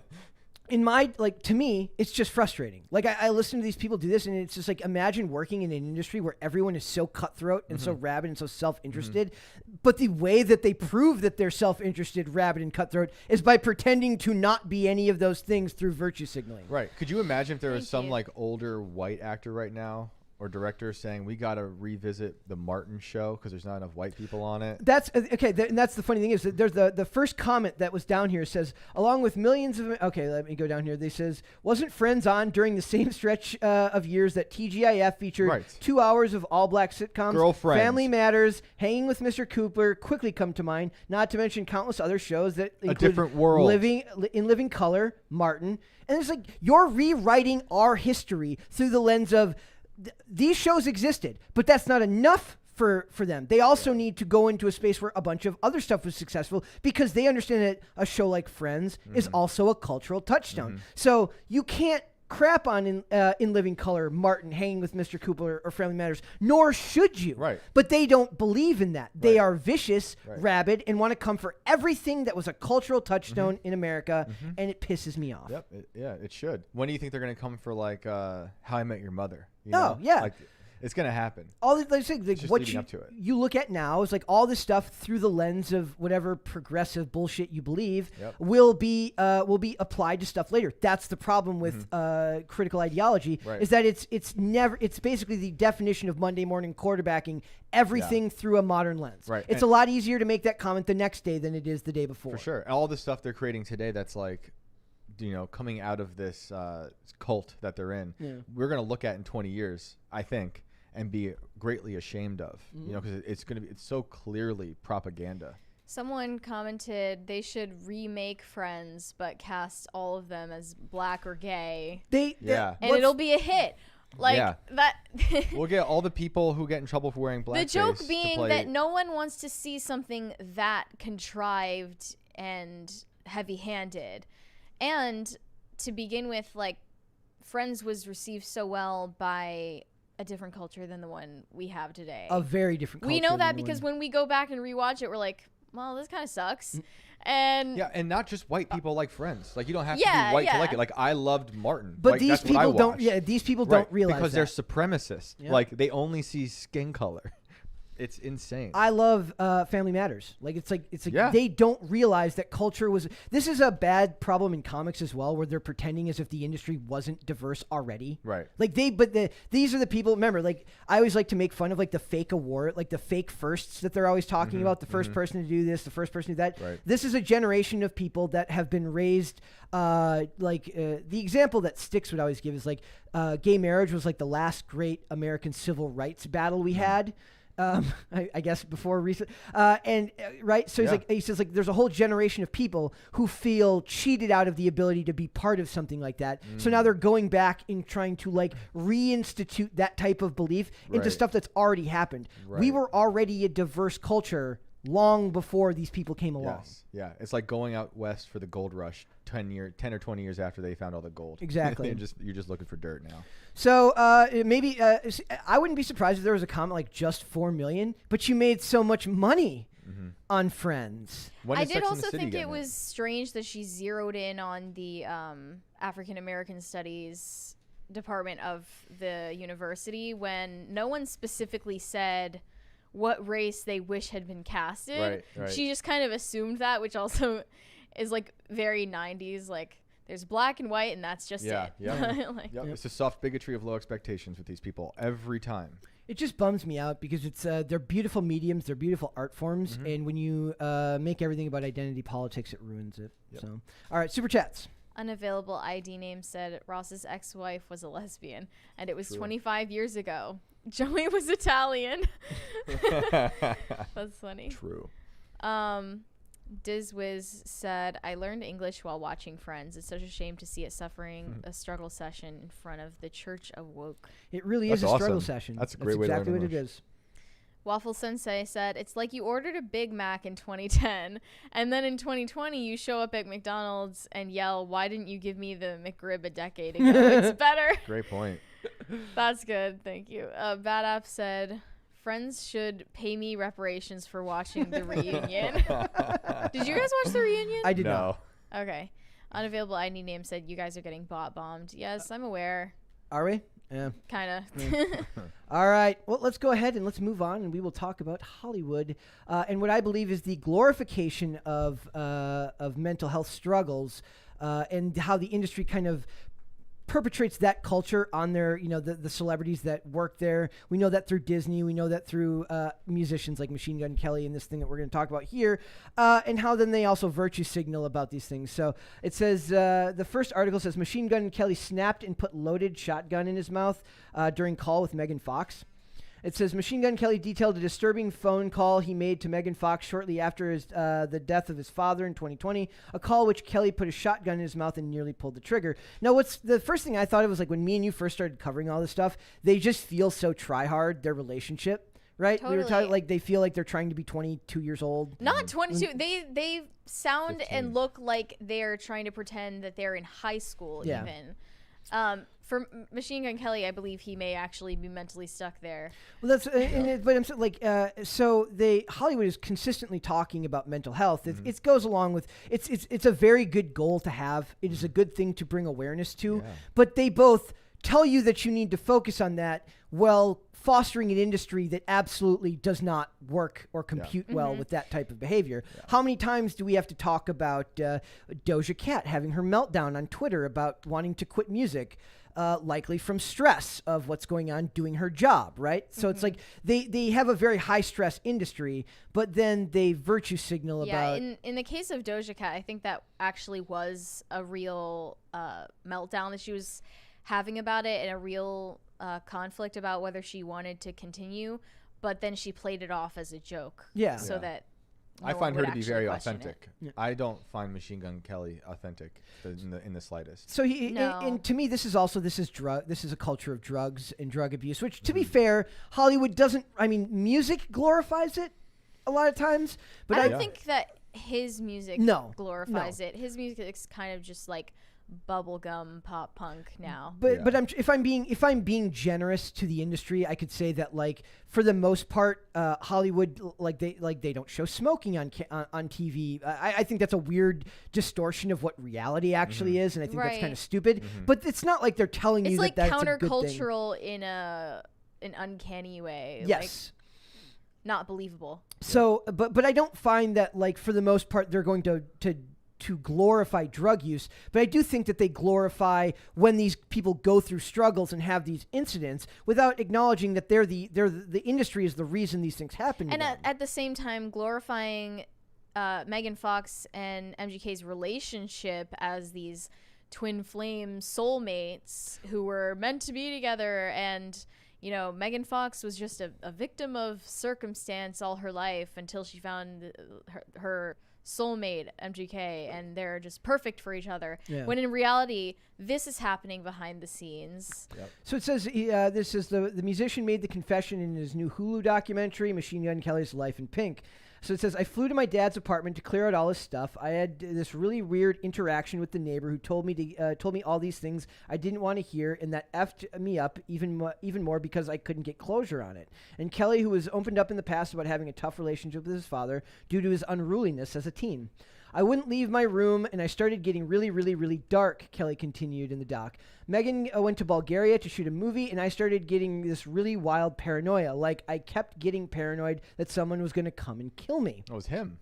in my like to me it's just frustrating. Like I listen to these people do this and it's just like imagine working in an industry where everyone is so cutthroat and so rabid and so self-interested, but the way that they prove that they're self-interested, rabid, and cutthroat is by pretending to not be any of those things through virtue signaling. Right. Could you imagine if there was Thank some you. like older white actor right now or director saying we got to revisit the Martin show because there's not enough white people on it? That's okay. And that's the funny thing is that there's the first comment that was down here says, along with millions of let me go down here. They says wasn't Friends on during the same stretch of years that TGIF featured Right. 2 hours of all black sitcoms. Girlfriends. Family Matters, Hanging with Mr. Cooper quickly come to mind. Not to mention countless other shows that include Different World. Living Color, Martin, and it's like you're rewriting our history through the lens of. These shows existed, but that's not enough for them. They also need to go into a space where a bunch of other stuff was successful because they understand that a show like Friends is also a cultural touchstone. So you can't crap on in Living Color, Martin, Hanging with Mr. Cooper, or Family Matters, nor should you. Right. But they don't believe in that. They Right. are vicious, rabid, and want to come for everything that was a cultural touchstone in America, and it pisses me off. Yep. It should. When do you think they're going to come for like How I Met Your Mother? You Oh, know? yeah. Like, it's going to happen. All the like, just what leading up to it. you look at now is like all this stuff through the lens of whatever progressive bullshit you believe Yep. will be applied to stuff later. That's the problem with critical ideology Right. is that it's basically the definition of Monday morning quarterbacking everything through a modern lens. Right. It's And- a lot easier to make that comment the next day than it is the day before. For sure. And all the stuff they're creating today that's like, coming out of this cult that they're in, we're going to look at in 20 years, I think, and be greatly ashamed of, because it's so clearly propaganda. someone commented they should remake Friends, but cast all of them as black or gay, Yeah. and it'll be a hit. Like Yeah. that. We'll get all the people who get in trouble for wearing blackface. The joke to being play- that no one wants to see something that contrived and heavy-handed. And to begin with, like, Friends was received so well by a different culture than the one we have today. a very different culture. We know than that the because one- when we go back and rewatch it, we're like, well, this kind of sucks. And Yeah, and not just white people like Friends. Like, you don't have to Yeah, be white to yeah. like it. Like, I loved Martin. But Like, these that's what I people don't. watched. Yeah, these people Right, don't realize because that. they're supremacists. Yeah. Like, they only see skin color. It's insane. I love Family Matters. Like it's like Yeah. they don't realize that culture was. This is a bad problem in comics as well, where they're pretending as if the industry wasn't diverse already. Right. Like these are the people. Remember, like I always like to make fun of like the fake award, like the fake firsts that they're always talking about. The first person to do this, the first person to do that. Right. This is a generation of people that have been raised. The example that sticks would always give is like gay marriage was like the last great American civil rights battle we had. I guess before recent, right. So he says like there's a whole generation of people who feel cheated out of the ability to be part of something like that. So now they're going back and trying to like reinstitute that type of belief into Right. stuff that's already happened. We Right. were already a diverse culture long before these people came along. Yes. Yeah. It's like going out west for the gold rush 10 or 20 years after they found all the gold. Exactly. You're just looking for dirt now. So maybe I wouldn't be surprised if there was a comment like just 4 million, but you made so much money on Friends. I did also think it was strange that she zeroed in on the African American Studies department of the university when no one specifically said what race they wish had been casted. Right. She just kind of assumed that, which also is like very 90s. Like, there's black and white, and that's just it. Yeah. Like, It's a soft bigotry of low expectations with these people every time. It just bums me out because it's they're beautiful mediums, they're beautiful art forms, and when you make everything about identity politics, it ruins it. So, all right, super chats. Unavailable ID name said Ross's ex-wife was a lesbian, and it was 25 years ago. Joey was Italian. That's funny. True. Dizwiz said, I learned English while watching Friends. It's such a shame to see it suffering a struggle session in front of the Church of Woke. It really That's is a struggle awesome. session. That's a great way to learn exactly what it English. is. Waffle Sensei said, it's like you ordered a Big Mac in 2010, and then in 2020 you show up at McDonald's and yell, why didn't you give me the McRib a decade ago? It's better. Great point. That's good. Thank you. Bad App said, Friends should pay me reparations for watching the reunion. Did you guys watch the reunion? I did not. Okay. Unavailable ID name said, you guys are getting bot bombed. Yes, I'm aware. Are we? Yeah. Kind of. All right. Well, let's go ahead and let's move on, and we will talk about Hollywood and what I believe is the glorification of mental health struggles and how the industry kind of perpetrates that culture on their, the celebrities that work there. We know that through Disney. We know that through musicians like Machine Gun Kelly and this thing that we're going to talk about here, and how then they also virtue signal about these things. So it says, the first article says, Machine Gun Kelly snapped and put loaded shotgun in his mouth during call with Megan Fox. It says Machine Gun Kelly detailed a disturbing phone call he made to Megan Fox shortly after the death of his father in 2020, a call which Kelly put a shotgun in his mouth and nearly pulled the trigger. Now, what's the first thing I thought of was like when me and you first started covering all this stuff, they just feel so try-hard, their relationship, right? Totally. We were talking like they feel like they're trying to be 22 years old. Not 22. They sound 15. and look like they're trying to pretend that they're in high school even. For Machine Gun Kelly, I believe he may actually be mentally stuck there. Well, that's but I'm saying like so Hollywood is consistently talking about mental health. It goes along with it's a very good goal to have. It is a good thing to bring awareness to. Yeah. But they both tell you that you need to focus on that while fostering an industry that absolutely does not work or compute well with that type of behavior. Yeah. How many times do we have to talk about Doja Cat having her meltdown on Twitter about wanting to quit music? Likely from stress of what's going on doing her job, right? So it's like they have a very high stress industry, but then they virtue signal about... Yeah, in the case of Doja Cat, I think that actually was a real meltdown that she was having about it and a real conflict about whether she wanted to continue, but then she played it off as a joke. Yeah. So that... I find her to be very question authentic. Yeah. I don't find Machine Gun Kelly authentic in the slightest. So and to me, this is a culture of drugs and drug abuse. Which, to be fair, Hollywood doesn't. I mean, music glorifies it a lot of times, but I don't think that his music glorifies it. His music is kind of just like bubblegum pop punk now. But if I'm being generous to the industry, I could say that like for the most part, Hollywood they don't show smoking on TV. I think that's a weird distortion of what reality actually is, and I think that's kind of stupid. But it's not like they're telling you like that that's a good thing. It's like countercultural in an uncanny way. Yes. Like, not believable. So, but I don't find that like for the most part they're going to glorify drug use, but I do think that they glorify when these people go through struggles and have these incidents without acknowledging that the industry is the reason these things happen. And at the same time, glorifying Megan Fox and MGK's relationship as these twin flame soulmates who were meant to be together. And Megan Fox was just a victim of circumstance all her life until she found her soulmate MGK, and they're just perfect for each other. Yeah. When in reality, this is happening behind the scenes. Yep. So it says this is the musician made the confession in his new Hulu documentary, Machine Gun Kelly's Life in Pink. So it says, I flew to my dad's apartment to clear out all his stuff. I had this really weird interaction with the neighbor who told me all these things I didn't want to hear, and that effed me up even more because I couldn't get closure on it. And Kelly, who was opened up in the past about having a tough relationship with his father due to his unruliness as a teen. I wouldn't leave my room, and I started getting really, really, really dark, Kelly continued in the doc. Megan went to Bulgaria to shoot a movie, and I started getting this really wild paranoia. Like, I kept getting paranoid that someone was going to come and kill me. It was him.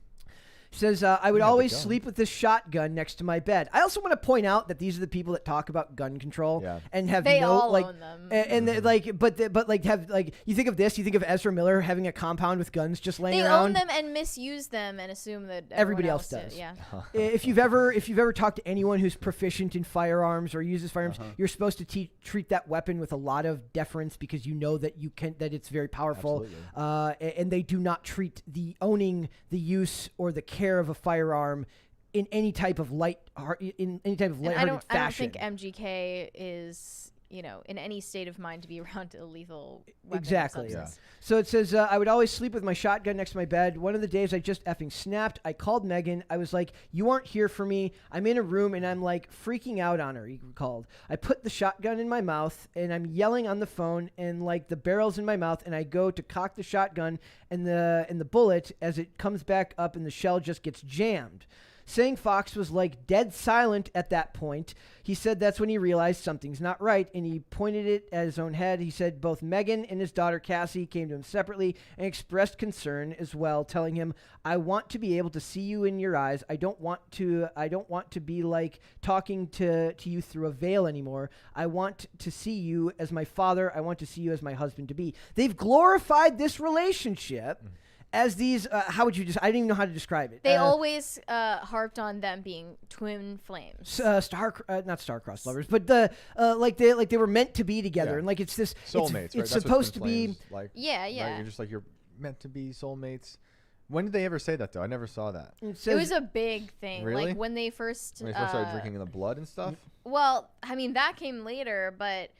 She says, I would always sleep with this shotgun next to my bed. I also want to point out that these are the people that talk about gun control and have they no all like, own them. and but like have like you think of this, you think of Ezra Miller having a compound with guns just laying around. They own them and misuse them and assume that everybody else does. Yeah. If you've ever talked to anyone who's proficient in firearms or uses firearms, you're supposed to treat that weapon with a lot of deference because you know that that it's very powerful. And they do not treat the owning, the use, or the care of a firearm in any type of light-hearted fashion. I don't think MGK is, in any state of mind to be around a lethal weapon. Exactly. So it says, I would always sleep with my shotgun next to my bed. One of the days I just effing snapped. I called Megan. I was like, you aren't here for me. I'm in a room and I'm like freaking out on her, he recalled. I put the shotgun in my mouth and I'm yelling on the phone and like the barrel's in my mouth and I go to cock the shotgun and the bullet as it comes back up and the shell just gets jammed. Saying Fox was like dead silent at that point. He said that's when he realized something's not right, and he pointed it at his own head. He said both Megan and his daughter Cassie came to him separately and expressed concern as well, telling him, "I want to be able to see you in your eyes. I don't want to be like talking to you through a veil anymore. I want to see you as my father. I want to see you as my husband to be." They've glorified this relationship. As these, how would you just? I don't even know how to describe it. They always harped on them being twin flames. Not star-crossed lovers, but like they were meant to be together, and like it's this soulmates. It's supposed to be. Like, yeah. Right? You're just like you're meant to be soulmates. When did they ever say that though? I never saw that. It was a big thing. Really? Like when they first started drinking in the blood and stuff. Well, I mean that came later, but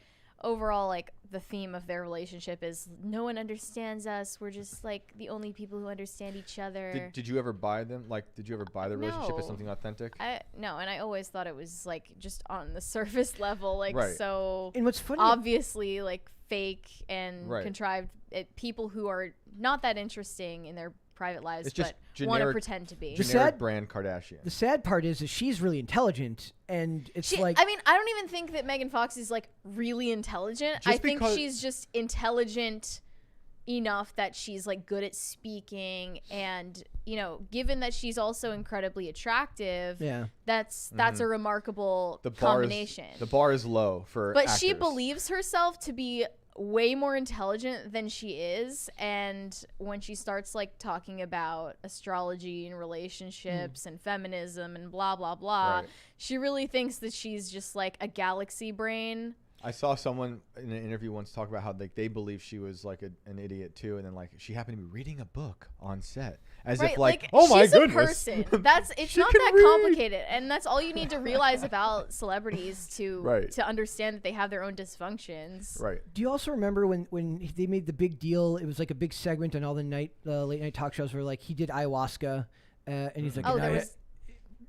overall, like the theme of their relationship is no one understands us. We're just like the only people who understand each other. Did you ever buy them? Like, did you ever buy the relationship as something authentic? No, and I always thought it was like just on the surface level, like so. And what's funny, obviously, like fake and contrived. People who are not that interesting in their private lives, but want to pretend to be. Generic brand Kardashian. The sad part is she's really intelligent, and it's like. I mean, I don't even think that Megan Fox is like really intelligent. I think she's just intelligent enough that she's like good at speaking, and given that she's also incredibly attractive, that's a remarkable combination. The bar is low for. But actors. she believes herself to be way more intelligent than she is, and when she starts like talking about astrology and relationships and feminism and blah blah blah, she really thinks that she's just like a galaxy brain. I saw someone in an interview once talk about how like they believe she was like an idiot too, and then like she happened to be reading a book on set, as if like oh my goodness, she's a person. It's not that complicated, and that's all you need to realize about celebrities to understand that they have their own dysfunctions. Right. Do you also remember when they made the big deal? It was like a big segment on all the late night talk shows where like he did ayahuasca, and he's like,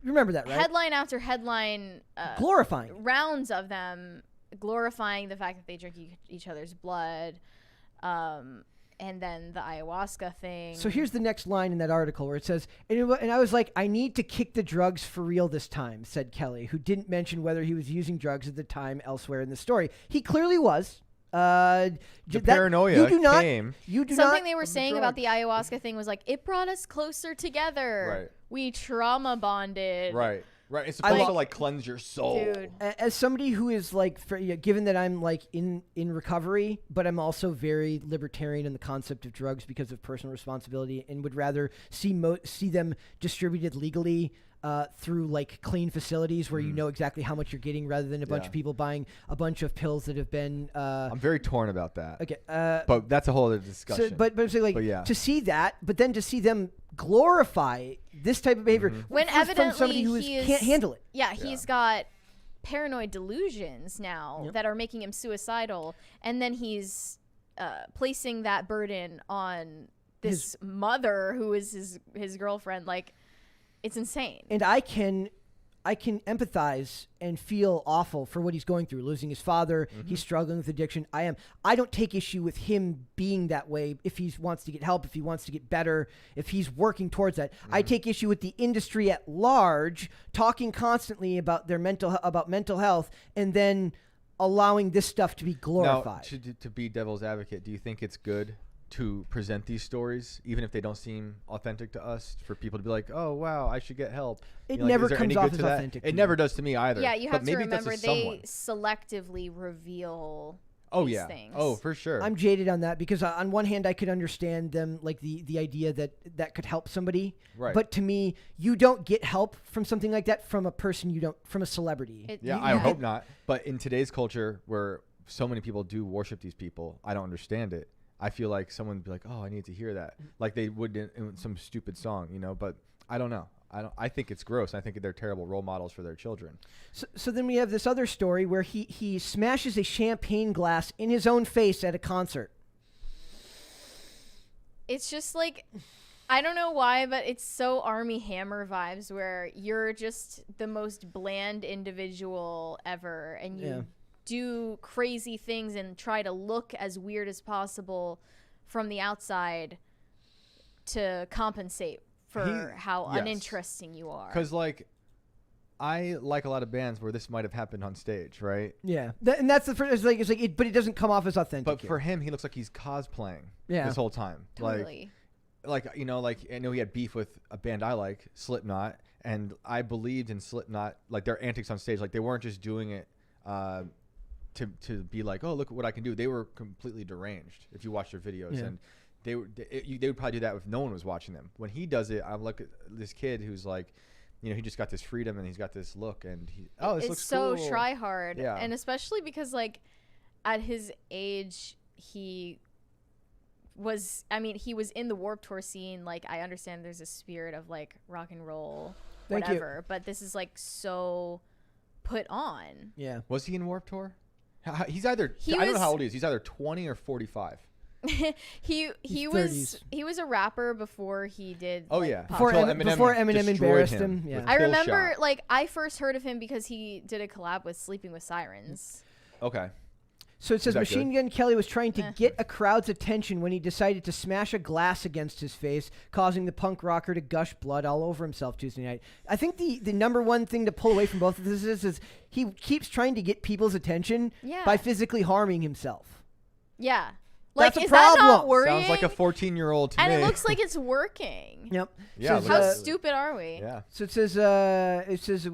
remember that, right? Headline after headline, glorifying rounds of them. Glorifying the fact that they drink each other's blood, and then the ayahuasca thing. So here's the next line in that article where it says, and I was like, I need to kick the drugs for real this time, said Kelly, who didn't mention whether he was using drugs at the time elsewhere in the story. He clearly was. The paranoia came. Something they were saying about the ayahuasca thing was like, it brought us closer together. Right. We trauma bonded. Right. Right, it's supposed to like cleanse your soul. Dude. As somebody who is like, given that I'm like in recovery, but I'm also very libertarian in the concept of drugs because of personal responsibility, and would rather see them distributed legally through like clean facilities where you know exactly how much you're getting, rather than a bunch of people buying a bunch of pills that have been. I'm very torn about that. Okay, but that's a whole other discussion. So, but to see that, but then to see them glorify this type of behavior when evidently from somebody who can't handle it. Yeah, he's got paranoid delusions now that are making him suicidal, and then he's placing that burden on this mother who is his girlfriend. Like, it's insane. And I can empathize and feel awful for what he's going through, losing his father. He's struggling with addiction. I don't take issue with him being that way. If he wants to get help, if he wants to get better, if he's working towards that, I take issue with the industry at large talking constantly about their mental health and then allowing this stuff to be glorified. Now, to be devil's advocate, do you think it's good to present these stories, even if they don't seem authentic to us, for people to be like, oh, wow, I should get help? It never comes off as authentic. It never does to me either. Yeah, you have to remember they selectively reveal these things. Oh, for sure. I'm jaded on that because on one hand, I could understand them, like the idea that could help somebody. Right. But to me, you don't get help from something like that from a person from a celebrity. I hope not. But in today's culture where so many people do worship these people, I don't understand it. I feel like someone would be like, oh, I need to hear that. Like they would in some stupid song, but I don't know. I think it's gross. I think they're terrible role models for their children. So then we have this other story where he smashes a champagne glass in his own face at a concert. It's just like, I don't know why, but it's so Army Hammer vibes where you're just the most bland individual ever and you do crazy things and try to look as weird as possible from the outside to compensate for how uninteresting you are. Because I like a lot of bands where this might have happened on stage, right? Yeah, and that's the first. But it doesn't come off as authentic. But for him, he looks like he's cosplaying this whole time. Totally. Like I know he had beef with a band I like, Slipknot, and I believed in Slipknot, like their antics on stage, like they weren't just doing it to be like, oh, look what I can do. They were completely deranged if you watch their videos, and they would probably do that if no one was watching them. When he does it, I look at this kid who's like, he just got this freedom and he's got this look, and this looks so cool. try hard, yeah. And especially because at his age he was in the Warped Tour scene. Like, I understand there's a spirit of like rock and roll, whatever, but this is like so put on. Yeah. Was he in Warped Tour? He's either I don't know how old he is. He's either 20 or 45. he was a rapper before he did. Oh yeah, before Eminem embarrassed him. Yeah, I remember I first heard of him because he did a collab with Sleeping with Sirens. Okay. So it says Machine Gun Kelly was trying to get a crowd's attention when he decided to smash a glass against his face, causing the punk rocker to gush blood all over himself Tuesday night. I think the number one thing to pull away from both of this is he keeps trying to get people's attention by physically harming himself. Yeah. That's like, a is problem. That not worrying? Sounds like a 14-year-old to me. And it looks like it's working. Yep. Yeah. How stupid are we? Yeah. So it says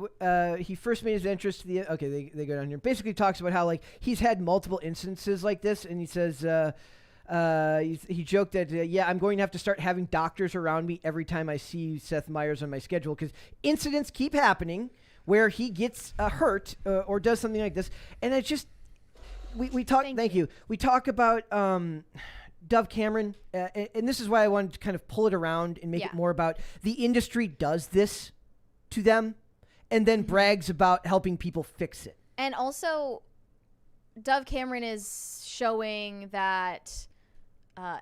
he first made his entrance to the. Okay, they go down here. Basically talks about how he's had multiple instances like this, and he says he joked that I'm going to have to start having doctors around me every time I see Seth Meyers on my schedule because incidents keep happening where he gets hurt or does something like this, and it's just. We talk. Thank you. We talk about Dove Cameron, and this is why I wanted to kind of pull it around and make it more about the industry does this to them, and then brags about helping people fix it. And also, Dove Cameron is showing that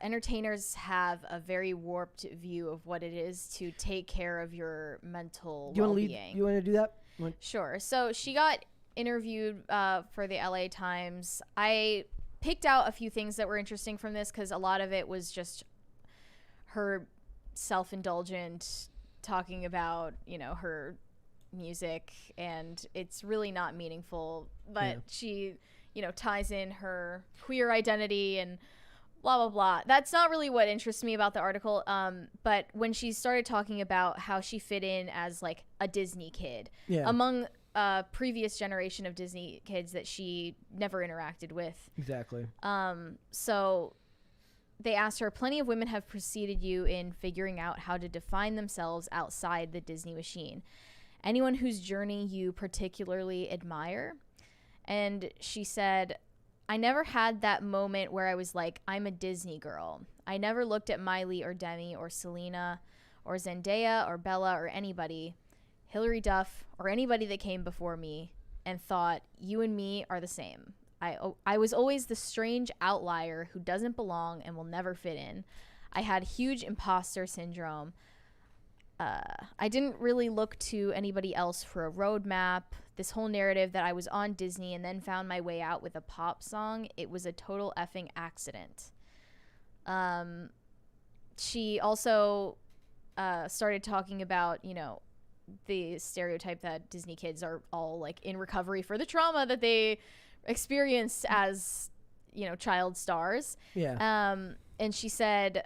entertainers have a very warped view of what it is to take care of your mental well-being. You want to do that? Sure. So she got interviewed for the LA Times. I picked out a few things that were interesting from this because a lot of it was just her self-indulgent talking about her music, and it's really not meaningful, but she ties in her queer identity and blah blah blah. That's not really what interests me about the article, but when she started talking about how she fit in as like a Disney kid among previous generation of Disney kids that she never interacted with. Exactly. So they asked her, plenty of women have preceded you in figuring out how to define themselves outside the Disney machine. Anyone whose journey you particularly admire? And she said, I never had that moment where I was like, I'm a Disney girl. I never looked at Miley or Demi or Selena or Zendaya or Bella or anybody, Hilary Duff, or anybody that came before me and thought, you and me are the same. I was always the strange outlier who doesn't belong and will never fit in. I had huge imposter syndrome. I didn't really look to anybody else for a roadmap. This whole narrative that I was on Disney and then found my way out with a pop song, it was a total effing accident. She also started talking about, you know, the stereotype that Disney kids are all like in recovery for the trauma that they experienced as, you know, child stars. Yeah. And she said,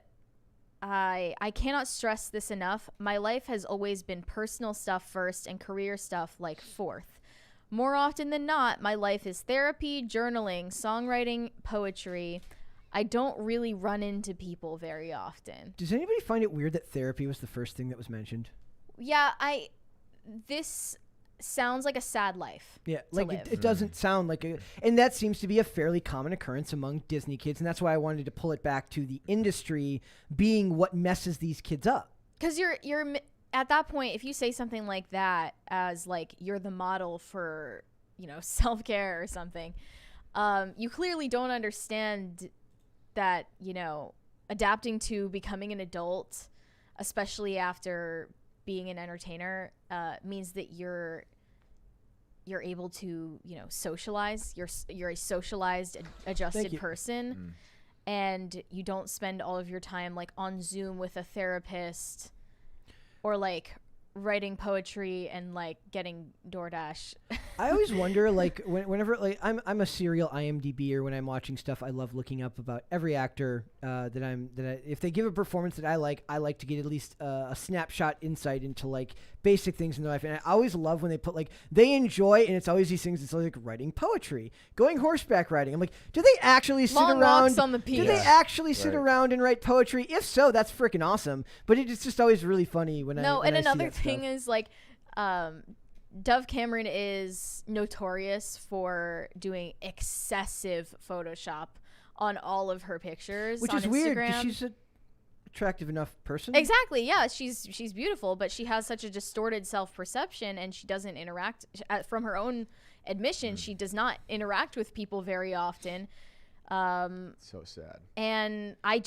I cannot stress this enough. My life has always been personal stuff first and career stuff like fourth. More often than not, my life is therapy, journaling, songwriting, poetry. I don't really run into people very often. Does anybody find it weird that therapy was the first thing that was mentioned? Yeah, this sounds like a sad life. Yeah, like it doesn't sound like a, and that seems to be a fairly common occurrence among Disney kids, and that's why I wanted to pull it back to the industry being what messes these kids up. Because you're at that point, if you say something like that as like you're the model for, you know, self-care or something, you clearly don't understand that, you know, adapting to becoming an adult, especially after being an entertainer, means that you're able to, you know, socialize. You're a socialized, adjusted person, and you don't spend all of your time like on Zoom with a therapist, or like writing poetry and like getting DoorDash. I always wonder, like, whenever, like, I'm a serial IMDb-er when I'm watching stuff. I love looking up about every actor if they give a performance that I like to get at least a snapshot insight into like basic things in their life. And I always love when they put like they enjoy, and it's always these things. It's like writing poetry, going horseback riding. I'm like, do they actually sit Long around? walks on the beach. Do they actually sit around and write poetry? If so, that's freaking awesome. But it's just always really funny when I and see another that thing stuff. is like, Dove Cameron is notorious for doing excessive Photoshop on all of her pictures, Which on is Instagram. weird because she's an attractive enough person. Exactly, yeah, she's beautiful, but she has such a distorted self-perception, and she doesn't interact. From her own admission, she does not interact with people very often. So sad. And I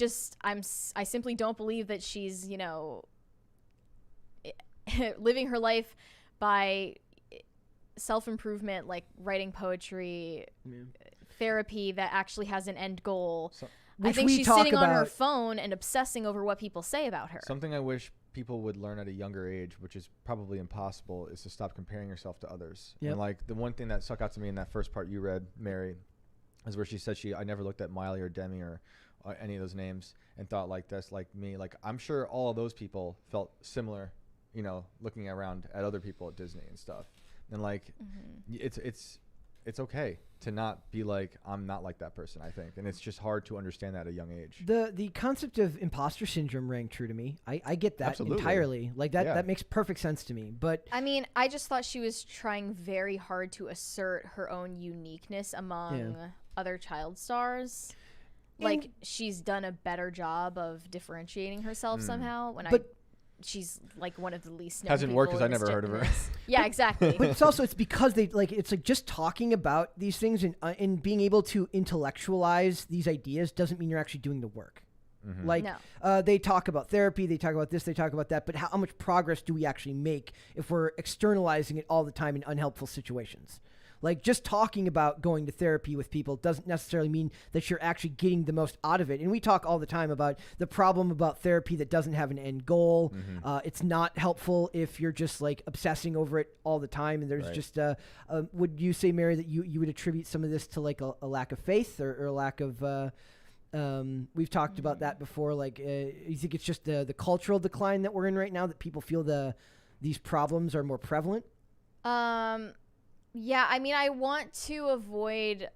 simply don't believe that she's, you know, living her life by self-improvement, like writing poetry, therapy that actually has an end goal. I think she's sitting on her phone and obsessing over what people say about her. Something I wish people would learn at a younger age, which is probably impossible, is to stop comparing yourself to others. Yep. And like the one thing that stuck out to me in that first part you read, Mary, is where she said I never looked at Miley or Demi or any of those names and thought like this, like me. Like I'm sure all of those people felt similar, you know, looking around at other people at Disney and stuff. And like, it's okay to not be like, I'm not like that person, I think. And it's just hard to understand that at a young age. The concept of imposter syndrome rang true to me. I get that entirely. Like that makes perfect sense to me. But I mean, I just thought she was trying very hard to assert her own uniqueness among other child stars. Like she's done a better job of differentiating herself somehow. She's like one of the least known hasn't worked people because I in never heard of her. Yeah, exactly. But it's because they like, it's like just talking about these things and being able to intellectualize these ideas doesn't mean you're actually doing the work. Mm-hmm. Like they talk about therapy, they talk about this, they talk about that, but how much progress do we actually make if we're externalizing it all the time in unhelpful situations? Like just talking about going to therapy with people doesn't necessarily mean that you're actually getting the most out of it. And we talk all the time about the problem about therapy that doesn't have an end goal. Mm-hmm. It's not helpful if you're just like obsessing over it all the time. And there's just would you say, Mary, that you would attribute some of this to like a lack of faith or a lack of we've talked about that before. Like you think it's just the cultural decline that we're in right now, that people feel these problems are more prevalent? Yeah, I mean, I want to avoid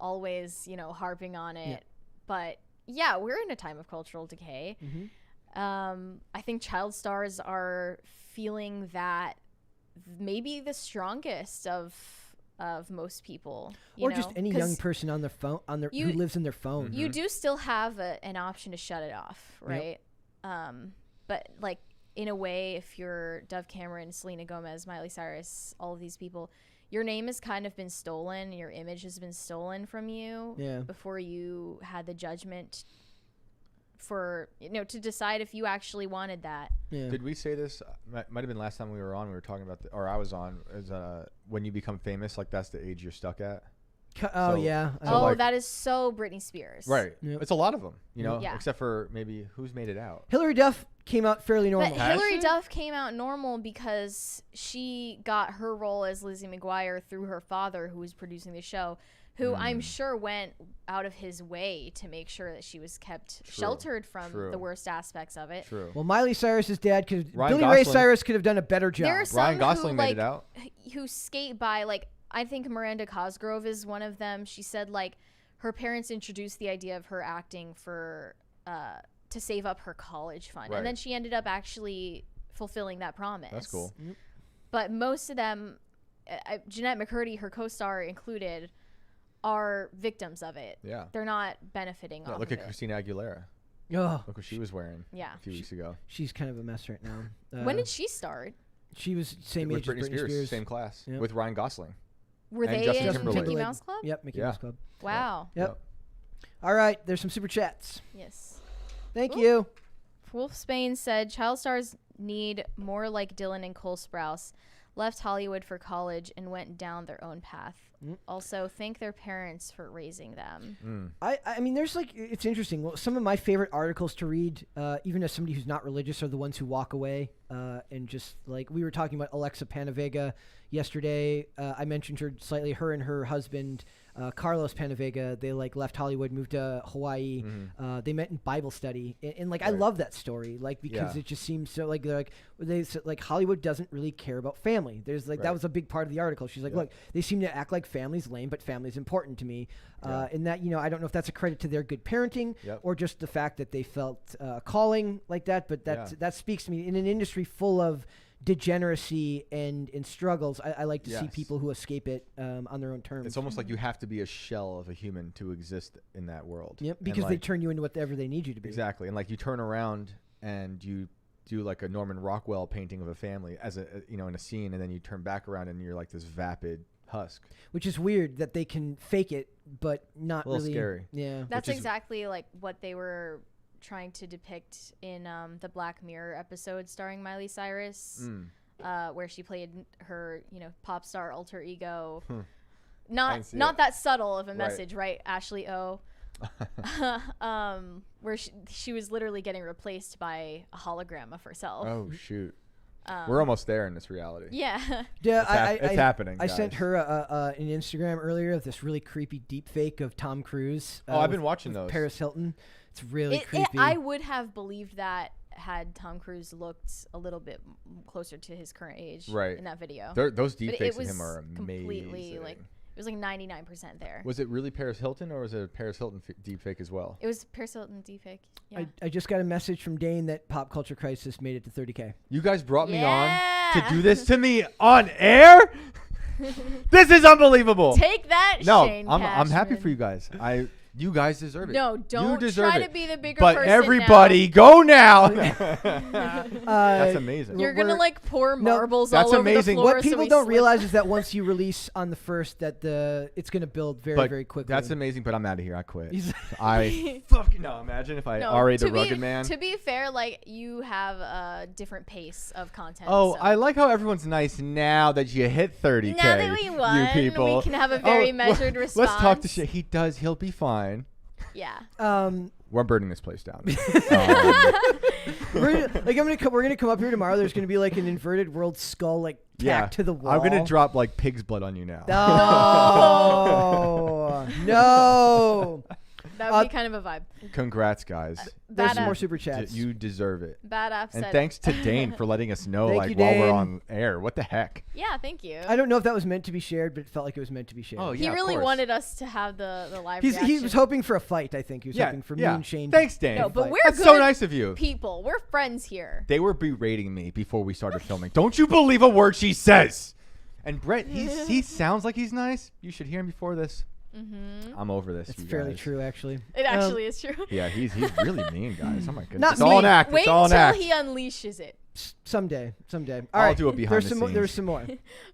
always, you know, harping on it. But yeah, we're in a time of cultural decay. Mm-hmm. I think child stars are feeling that maybe the strongest of most people. Or just any young person on their phone, who lives in their phone. You do still have an option to shut it off, right? But like, in a way, if you're Dove Cameron, Selena Gomez, Miley Cyrus, all of these people, your name has kind of been stolen. Your image has been stolen from you before you had the judgment for to decide if you actually wanted that. Yeah. Did we say this? Might have been last time we were on. We were talking about, or I was on. Is when you become famous, like that's the age you're stuck at. Oh So- yeah. So, like- That is so Britney Spears. Right. Yep. It's a lot of them, Yeah. except for maybe who's made it out. Hillary Duff came out fairly normal. But Has Hillary she? Duff came out normal because she got her role as Lizzie McGuire through her father, who was producing the show, who I'm sure went out of his way to make sure that she was kept sheltered from the worst aspects of it. True. Well, Miley Cyrus's dad could. Ryan Billy Ray Gosling. Cyrus could have done a better job. There are some Ryan Gosling who, made it out. who skate by. Like, I think Miranda Cosgrove is one of them. She said, like, her parents introduced the idea of her acting for to save up her college fund. Right. And then she ended up actually fulfilling that promise. That's cool. But most of them, Jeanette McCurdy, her co-star included, are victims of it. Yeah. They're not benefiting Yeah, off look of at it. Christina Aguilera. Oh, Look what she was wearing Yeah. a few weeks ago. she's kind of a mess right now. When did she start? She was same With age as Britney Spears, same class, Yep. with Ryan Gosling. Were And they Justin in Timberlake. Mickey Mouse Club? Yep, Mickey Yeah. Mouse Club. Wow. Yep. All right, there's some super chats. Yes. Thank Ooh. you. Wolf Spain said child stars need more like Dylan and Cole Sprouse. Left Hollywood for college and went down their own path. Also, thank their parents for raising them. I mean, there's like, it's interesting. Well, some of my favorite articles to read, even as somebody who's not religious, are the ones who walk away and just like, we were talking about Alexa Panavega yesterday. I mentioned her slightly, her and her husband, Carlos Panavega, they like left Hollywood, moved to Hawaii. They met in Bible study. And like, I love that story, like, because it just seems so like, they're like, they said, like, Hollywood doesn't really care about family. There's like, that was a big part of the article. She's like, look, they seem to act like family's lame, but family's important to me. And that, I don't know if that's a credit to their good parenting or just the fact that they felt calling like that. But that speaks to me in an industry full of degeneracy and struggles. I like to see people who escape it on their own terms. It's almost like you have to be a shell of a human to exist in that world. Yep, because they turn you into whatever they need you to be. Exactly. And like you turn around and you do like a Norman Rockwell painting of a family as in a scene, and then you turn back around and you're like this vapid husk. Which is weird that they can fake it, but not A little really. scary. Yeah. That's exactly like what they were trying to depict in the Black Mirror episode starring Miley Cyrus, where she played her, pop star alter ego. Not that subtle of a message, right, Ashley O? Where she was literally getting replaced by a hologram of herself. Oh shoot. We're almost there in this reality. Yeah. Yeah, It's happening. I sent guys. her an Instagram earlier of this really creepy deep fake of Tom Cruise. I've been with watching those. Paris Hilton. It's really creepy. I would have believed that had Tom Cruise looked a little bit closer to his current age in that video. Those But deepfakes it was of him are amazing. completely like it was like 99% there. Was it really Paris Hilton, or was it a Paris Hilton deepfake as well? It was Paris Hilton deepfake. Yeah. I just got a message from Dane that Pop Culture Crisis made it to 30K. You guys brought me on Yeah. to do this to me on air? This is unbelievable. Take that, No, Shane I'm happy Cashman. for you guys. You guys deserve it. No, You don't deserve try it. to be the bigger But person everybody, go now. That's amazing. You're gonna like pour marbles that's all over amazing. the floor. What so people we don't slip. realize is that once you release on the 1st, that it's going to build very, But very quickly. that's amazing, but I'm out of here. I quit. He's- I fucking no. Imagine if I R.A. the Rugged Man. To be fair, like you have a different pace of content. Oh, so. I like how everyone's nice now that you hit 30K. Now that we won, you people. we can have a very measured response. Let's talk to shit. He'll be fine. Yeah. We're burning this place down. we're gonna come up here tomorrow. There's gonna be like an inverted world skull like tacked to the wall. I'm gonna drop like pig's blood on you now. No. That would be kind of a vibe. Congrats, guys. There's some Bad more app. super chats. You deserve it. Bad app And said. thanks to Dane for letting us know Thank like you, while we're Dane. on air. What the heck? Yeah, thank you. I don't know if that was meant to be shared, but it felt like it was meant to be shared. Oh, He yeah, of really course. wanted us to have the live He reaction. was hoping for a fight. I think he was hoping for me and Shane. Thanks, Dane. No, but fight. we're That's good so nice of you. people. We're friends here. They were berating me before we started filming. Don't you believe a word she says? And Brett, he sounds like he's nice. You should hear him before this. Mm-hmm. I'm over this. It's you fairly guys. true, actually. It actually is true. Yeah, he's really mean, guys. Oh my goodness. Not It's all me. an act. Wait It's all an until act. he unleashes it. Someday. All I'll right. do it behind there's the some scenes. There's some more.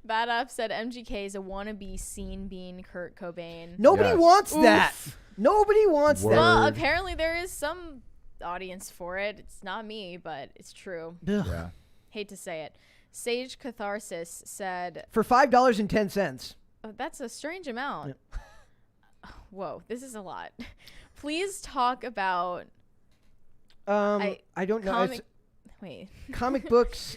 Bad App said MGK is a wannabe scene bean Kurt Cobain. Nobody Yes. wants Oof. that. Nobody wants Word. that. Well, apparently there is some audience for it. It's not me, but it's true. Ugh. Yeah. Hate to say it. Sage Catharsis said, For $5.10. oh, that's a strange amount. Yep. Whoa, this is a lot. Please talk about I don't know. comic. Wait. Comic books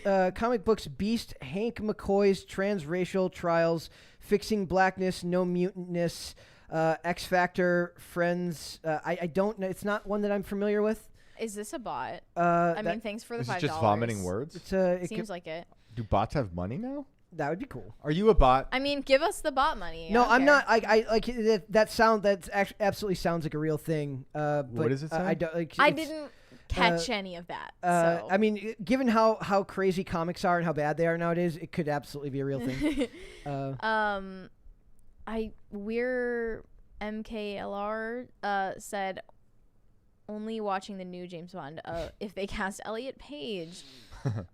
Beast, Hank McCoy's transracial trials, Fixing Blackness, No Mutantness, X Factor, Friends. I don't know. It's not one that I'm familiar with. Is this a bot? I I mean, thanks for the This $5. is just vomiting words. it Seems like it. Do bots have money now? that would be cool. Are you a bot? I mean, give us the bot money. No, I don't I'm care. not. I like that sound. That's actually absolutely sounds like a real thing. But What does it I sound? don't. Like, I it's- didn't catch any of that. So. I mean, given how crazy comics are and how bad they are nowadays, it could absolutely be a real thing. We're MKLR said only watching the new James Bond if they cast Elliot Page.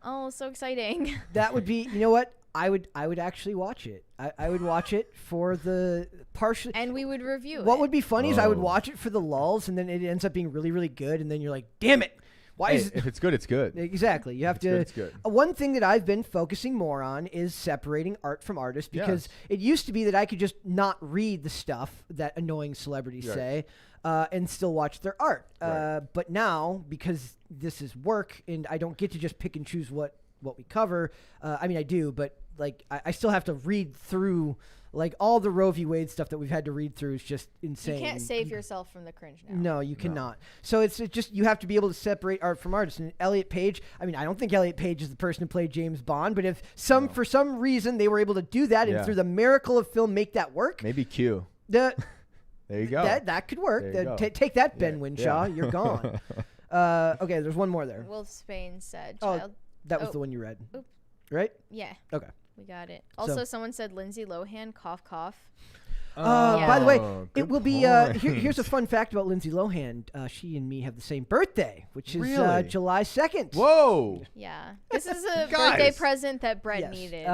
Oh, so exciting. That would be. You know what? I would actually watch it. I would watch it for the partially. And we would review What it. would be funny is I would Oh. watch it for the lulls, and then it ends up being really, really good, and then you're like, damn it, why Hey, is if it's good, it's good. exactly? You have It's to. good, it's good. One thing that I've been focusing more on is separating art from artist, because it used to be that I could just not read the stuff that annoying celebrities Right. say and still watch their art. Right. But now, because this is work and I don't get to just pick and choose what we cover, I mean, I do, but like I still have to read through like all the Roe v. Wade stuff that we've had to read through is just insane. You can't save yourself from the cringe now. No, you cannot. So it's just you have to be able to separate art from artist. And Elliot Page, I mean, I don't think Elliot Page is the person who played James Bond, but if for some reason they were able to do that and Yeah. through the miracle of film make that work, Maybe Q. the, There you go. that could work. There you go. Take that, Ben Yeah. Winshaw. Yeah. You're gone. Okay, there's one more there. Wolf Spain said Oh, child. That was oh. the one you read, Oop. right? Yeah, Okay. we got it. Also, So- someone said Lindsay Lohan, cough, cough. By the way, Oh, it good will be. point. Here's a fun fact about Lindsay Lohan. She and me have the same birthday, which is Really? July 2nd. Whoa. Yeah. This is a Guys. birthday present that Brett Yes. needed.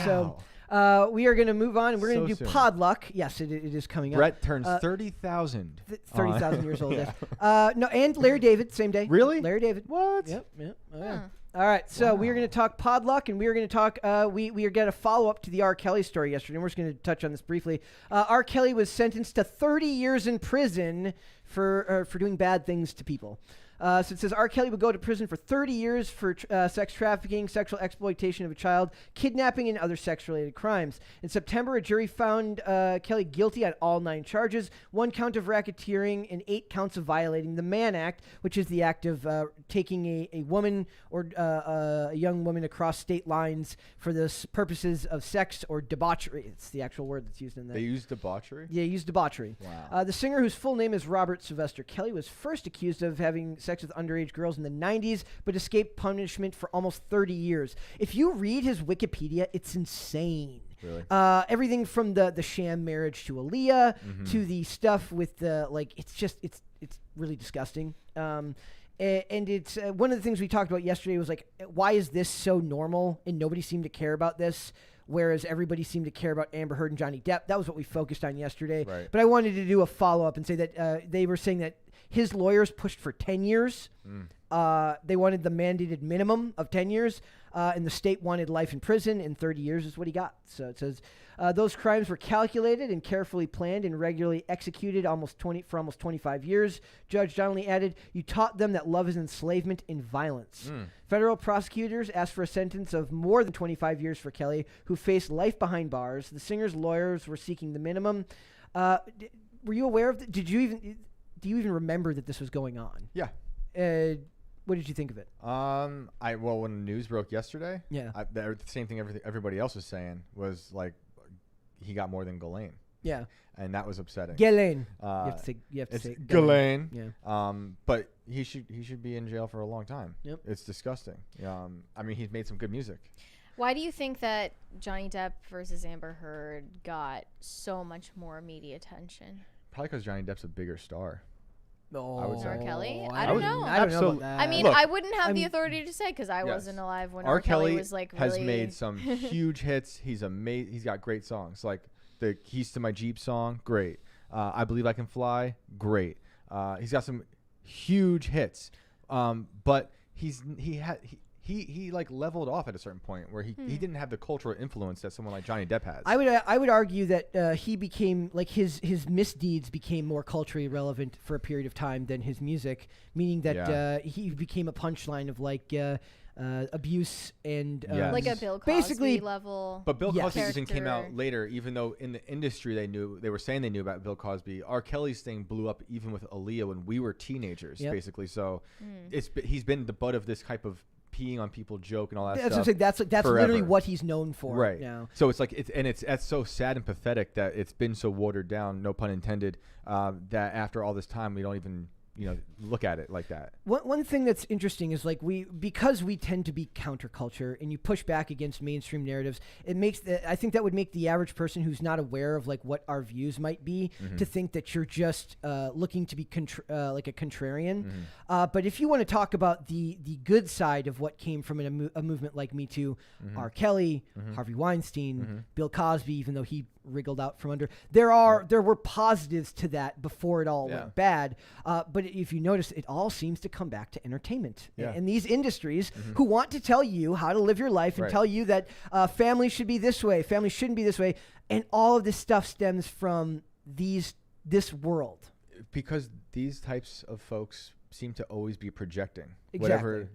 So Wow. we are going to move on, and we're going So to do soon. Podluck. Yes, it is coming up. Brett turns Uh, 30,000. 30,000 years old. Yeah. Yes. No, and Larry David, same day. Really? Larry David. What? Yep. Yep. Oh, yeah. Huh. All right, so we are Wow. going to talk Podluck, and we are going to talk. We are going to follow up to the R. Kelly story yesterday, and we're just going to touch on this briefly. R. Kelly was sentenced to 30 years in prison for doing bad things to people. So it says R. Kelly would go to prison for 30 years for sex trafficking, sexual exploitation of a child, kidnapping, and other sex-related crimes. In September, a jury found Kelly guilty on all 9 charges, 1 count of racketeering, and 8 counts of violating the Mann Act, which is the act of taking a woman or a young woman across state lines for the purposes of sex or debauchery. It's the actual word that's used in that. They use debauchery? Yeah, used debauchery. Wow. The singer, whose full name is Robert Sylvester Kelly, was first accused of having sex with underage girls in the 90s, but escaped punishment for almost 30 years. If you read his Wikipedia, it's insane. Really? Everything from the sham marriage to Aaliyah Mm-hmm. to the stuff with the it's really disgusting. And it's one of the things we talked about yesterday was like, why is this so normal and nobody seemed to care about this, whereas everybody seemed to care about Amber Heard and Johnny Depp? That was what we focused on yesterday. Right. But I wanted to do a follow-up and say that they were saying that his lawyers pushed for 10 years. They wanted the mandated minimum of 10 years, and the state wanted life in prison, and 30 years is what he got. So it says those crimes were calculated and carefully planned and regularly executed for almost 25 years. Judge Donnelly added, "You taught them that love is enslavement and violence." Federal prosecutors asked for a sentence of more than 25 years for Kelly, who faced life behind bars. The singer's lawyers were seeking the minimum. Were you aware of do you even remember that this was going on? Yeah. What did you think of it? When the news broke yesterday, Yeah. the same thing everybody else was saying was like he got more than Ghislaine, Yeah. and that was upsetting. Ghislaine. Uh, you have to it's say Ghislaine. Yeah. But he should be in jail for a long time. Yep. It's disgusting. I mean, he's made some good music. Why do you think that Johnny Depp versus Amber Heard got so much more media attention? Probably because Johnny Depp's a bigger star. Oh, I would say. R. Kelly? I I don't would- know. I don't know about Absolute- that. I mean, Look, I wouldn't have the I'm- authority to say because I Yes. wasn't alive when R. Kelly was like has really made some huge hits. He's amazing. He's got great songs like the "Keys to My Jeep" song, great. "I Believe I Can Fly," great. He's got some huge hits. But he like leveled off at a certain point where he didn't have the cultural influence that someone like Johnny Depp has. I would argue that he became like his misdeeds became more culturally relevant for a period of time than his music, meaning that he became a punchline of like abuse and like a Bill Cosby basically level. But Bill Cosby's character. thing came out later, even though in the industry they were saying they knew about Bill Cosby. R. Kelly's thing blew up even with Aaliyah when we were teenagers, basically. So he's been the butt of this type of peeing on people joke and all that stuff. That's literally what he's known for right now. So it's like that's so sad and pathetic that it's been so watered down, no pun intended, that after all this time we don't even look at it like that. One thing that's interesting is like because we tend to be counterculture and you push back against mainstream narratives, it makes I think that would make the average person who's not aware of like what our views might be to think that you're just looking to be like a contrarian. But if you want to talk about the good side of what came from a movement like Me Too, R. Kelly, Harvey Weinstein, Bill Cosby, even though he wriggled out from under, there were positives to that before it all went bad. But if you notice, it all seems to come back to entertainment and these industries who want to tell you how to live your life and tell you that family should be this way, family shouldn't be this way, and all of this stuff stems from this world. Because these types of folks seem to always be projecting Exactly.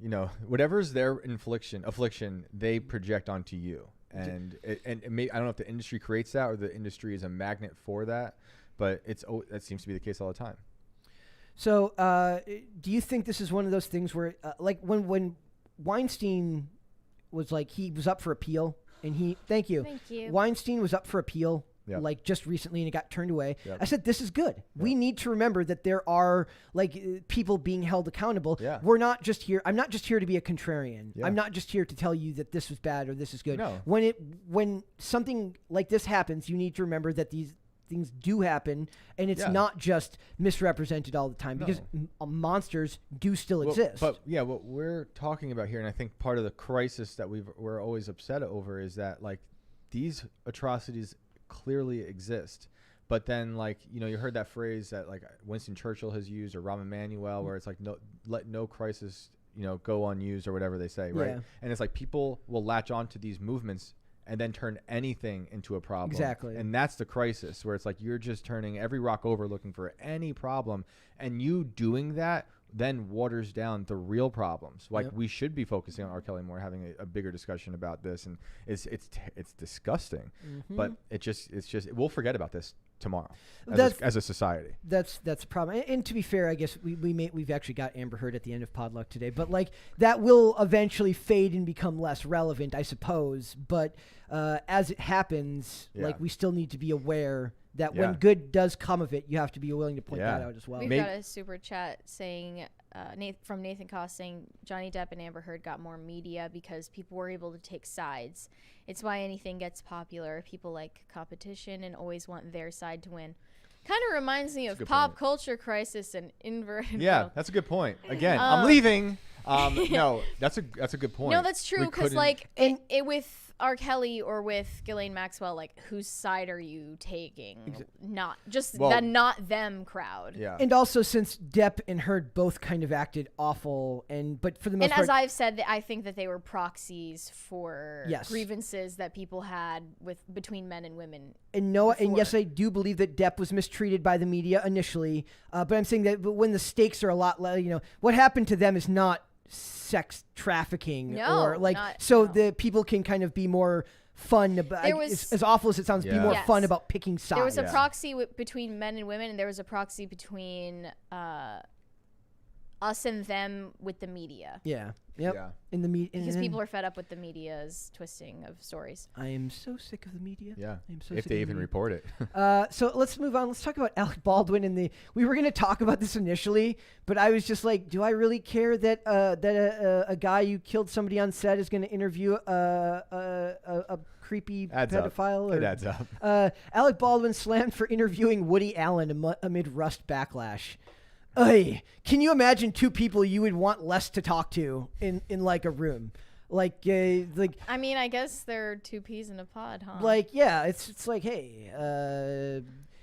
whatever's their affliction, they project onto you. And I don't know if the industry creates that or the industry is a magnet for that, but that seems to be the case all the time. So, do you think this is one of those things where, like, when Weinstein was like he was up for appeal, and thank you, Weinstein was up for appeal, like just recently, and it got turned away. I said, this is good. We need to remember that there are like people being held accountable. We're not just here. I'm not just here to be a contrarian. I'm not just here to tell you that this was bad or this is good. No. When something like this happens, you need to remember that these things do happen, and it's not just misrepresented all the time, because monsters do still exist. But what we're talking about here, and I think part of the crisis that we're always upset over, is that like these atrocities clearly exist, but then like you heard that phrase that like Winston Churchill has used, or Rahm Emanuel, where it's like let no crisis go unused, or whatever they say, right? And it's like people will latch on to these movements and then turn anything into a problem. Exactly. And that's the crisis, where it's like you're just turning every rock over looking for any problem, and you doing that then waters down the real problems. Like we should be focusing on R. Kelly more, having a bigger discussion about this, and it's disgusting. But it's just we'll forget about this tomorrow as a society. That's a problem. And to be fair, I guess we've actually got Amber Heard at the end of Podluck today, but like that will eventually fade and become less relevant, I suppose. But as it happens, like we still need to be aware that when good does come of it, you have to be willing to point that out as well. We've got a super chat saying from Nathan Koss saying Johnny Depp and Amber Heard got more media because people were able to take sides. It's why anything gets popular. People like competition and always want their side to win. Kind of reminds me of pop culture crisis and inverted. Yeah, that's a good point. Again, I'm leaving. No, that's a good point. No, that's true, because like it with R. Kelly or with Ghislaine Maxwell, like whose side are you taking? Not just the not them crowd. Yeah. And also, since Depp and Heard both kind of acted awful, but for the most part, and as I've said, I think that they were proxies for grievances that people had between men and women. And and yes, I do believe that Depp was mistreated by the media initially. But I'm saying that when the stakes are a lot, what happened to them is not sex trafficking the people can kind of be more fun about, as awful as it sounds, be more fun about picking sides. There was a proxy between men and women, and there was a proxy between us and them with the media. In the media, because people are fed up with the media's twisting of stories. I am so sick of the media. If they even report it. So let's move on. Let's talk about Alec Baldwin we were going to talk about this initially, but I was just like, do I really care that a guy who killed somebody on set is going to interview a creepy pedophile? It adds up. Alec Baldwin slammed for interviewing Woody Allen amid Rust backlash. Can you imagine two people you would want less to talk to in like a room? Like I mean, I guess there are two peas in a pod, huh? Like, it's like, hey,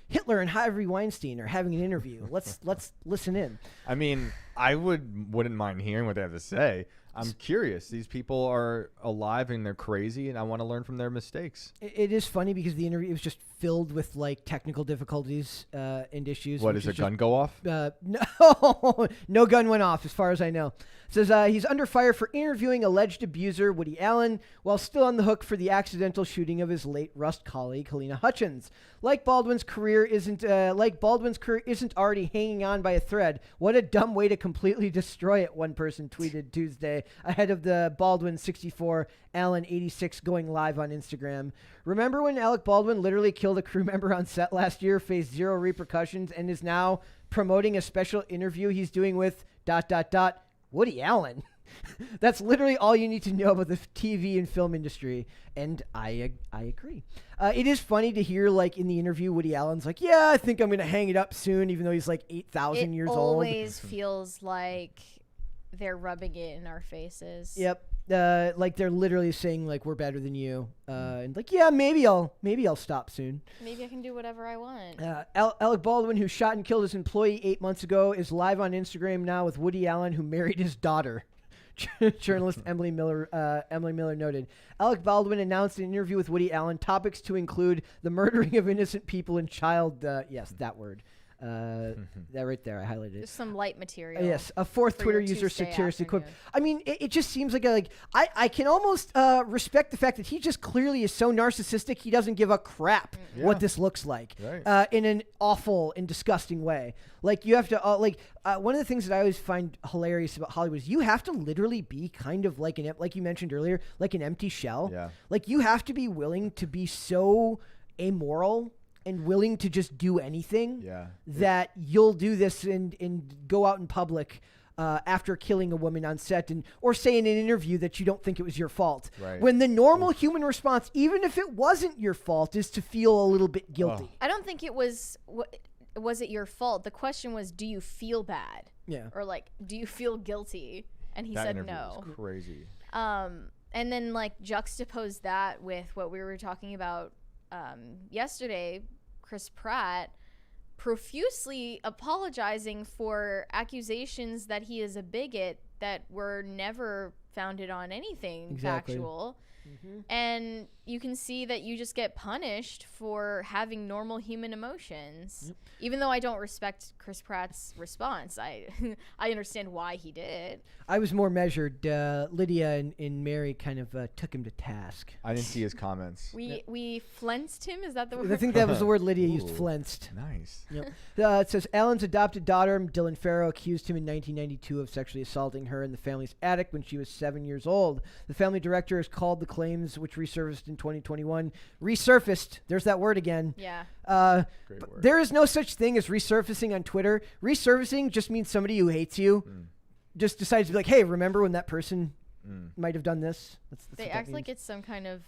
Hitler and Harvey Weinstein are having an interview. Let's listen in. I mean, I wouldn't mind hearing what they have to say. I'm curious. These people are alive and they're crazy, and I want to learn from their mistakes. It is funny because the interview was just filled with like technical difficulties and issues. What, does a gun go off? No, no gun went off as far as I know. It says he's under fire for interviewing alleged abuser Woody Allen while still on the hook for the accidental shooting of his late Rust colleague Helena Hutchins. Like Baldwin's career isn't already hanging on by a thread. What a dumb way to completely destroy it, one person tweeted Tuesday ahead of the Baldwin 64, Allen 86 going live on Instagram. Remember when Alec Baldwin literally killed a crew member on set last year, faced zero repercussions, and is now promoting a special interview he's doing with ... Woody Allen? That's literally all you need to know about the TV and film industry, and I agree. It is funny to hear, like, in the interview, Woody Allen's like, yeah, I think I'm going to hang it up soon, even though he's like 8,000 years old. It always feels like they're rubbing it in our faces. Yep. Like they're literally saying like we're better than you, and like yeah, maybe I'll stop soon. Maybe I can do whatever I want. Alec Baldwin, who shot and killed his employee 8 months ago, is live on Instagram now with Woody Allen, who married his daughter. Journalist Emily Miller noted. Alec Baldwin announced in an interview with Woody Allen topics to include the murdering of innocent people and child. Yes, that word. That right there, I highlighted it. Just some light material. Yes, a fourth Twitter user satirically quote. I mean, it just seems like I can almost respect the fact that he just clearly is so narcissistic he doesn't give a crap what this looks like in an awful and disgusting way. Like you have to one of the things that I always find hilarious about Hollywood is you have to literally be kind of like like you mentioned earlier, like an empty shell. Yeah. Like you have to be willing to be so amoral and willing to just do anything that you'll do this and go out in public after killing a woman on set or say in an interview that you don't think it was your fault. Right. When the normal human response, even if it wasn't your fault, is to feel a little bit guilty. I don't think it was it your fault? The question was, do you feel bad? Yeah. Or like, do you feel guilty? And he said no. Was crazy. And then like juxtapose that with what we were talking about yesterday, Chris Pratt profusely apologizing for accusations that he is a bigot that were never founded on anything factual. Mm-hmm. And you can see that you just get punished for having normal human emotions. Yep. Even though I don't respect Chris Pratt's response, I understand why he did. I was more measured. Lydia and Mary kind of took him to task. I didn't see his comments. We flensed him? Is that the word? I think that was the word Lydia used, flensed. Nice. Yep. It says, Alan's adopted daughter, Dylan Farrow, accused him in 1992 of sexually assaulting her in the family's attic when she was 7 years old. The family director has called the claims, which resurfaced in 2021, resurfaced. There's that word again. Yeah. Great word. There is no such thing as resurfacing on Twitter. Resurfacing just means somebody who hates you just decides to be like, hey, remember when that person might have done this? That's they act like it's some kind of...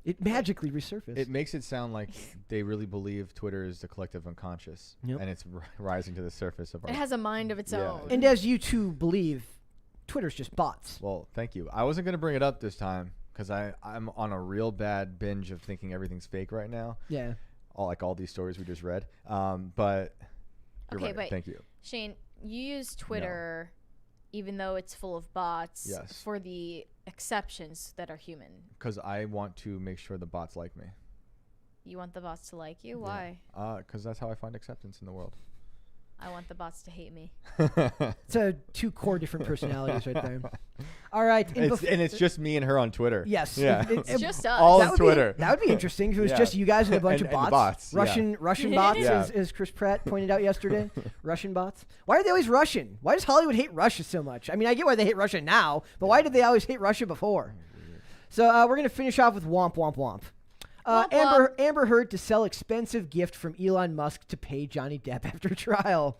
It magically resurfaced. It makes it sound like they really believe Twitter is the collective unconscious, and it's rising to the surface of our... It has a mind of its own. And as you two believe, Twitter's just bots. Well, thank you. I wasn't going to bring it up this time because I'm on a real bad binge of thinking everything's fake right now. Yeah. All these stories we just read. But you're right. But thank you. Shane, you use Twitter, even though it's full of bots, for the exceptions that are human. Because I want to make sure the bots like me. You want the bots to like you? Why? Because that's how I find acceptance in the world. I want the bots to hate me. It's two core different personalities right there. All right. And it's just me and her on Twitter. Yes. Yeah. It's just us. All of Twitter. That would be interesting if it was just you guys and a bunch of bots. Russian bots, as Chris Pratt pointed out yesterday. Russian bots. Why are they always Russian? Why does Hollywood hate Russia so much? I mean, I get why they hate Russia now, but why did they always hate Russia before? So we're going to finish off with Womp Womp Womp. Amber Heard to sell expensive gift from Elon Musk to pay Johnny Depp after trial.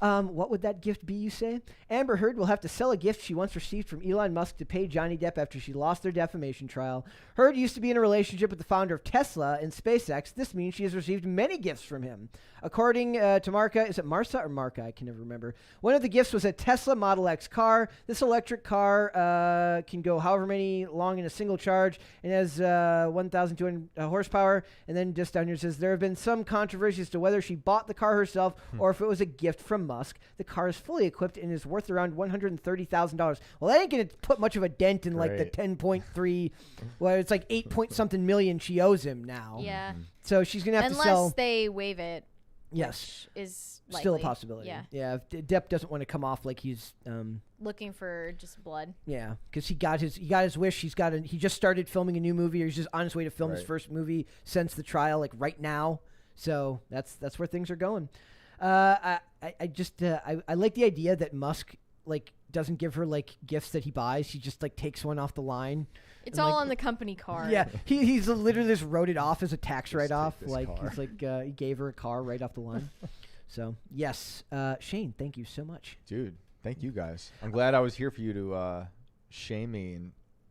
What would that gift be, you say? Amber Heard will have to sell a gift she once received from Elon Musk to pay Johnny Depp after she lost their defamation trial. Heard used to be in a relationship with the founder of Tesla and SpaceX. This means she has received many gifts from him. According to Marca, is it Marsa or Marca? I can never remember. One of the gifts was a Tesla Model X car. This electric car can go however many long in a single charge and has 1,200 horsepower. And then just down here says, there have been some controversy as to whether she bought the car herself or if it was a gift from Musk. The car is fully equipped and is worth around $130,000. Well, that ain't going to put much of a dent in like the 10.3, well, it's like 8 point something million she owes him now. Yeah. So she's going to have to sell. Unless they waive it. Yes. Which is likely. Still a possibility. Yeah. Yeah. If Depp doesn't want to come off like he's looking for just blood. Yeah, because he got his wish. He just started filming a new movie, or he's just on his way to film his first movie since the trial, like right now. So that's where things are going. I like the idea that Musk like doesn't give her like gifts that he buys. He just like takes one off the line. It's all on the company card. Yeah, he's literally just wrote it off as a tax write-off. Like car. he's like he gave her a car right off the line. So yes, Shane, thank you so much, dude. Thank you guys. I'm glad I was here for you to shame me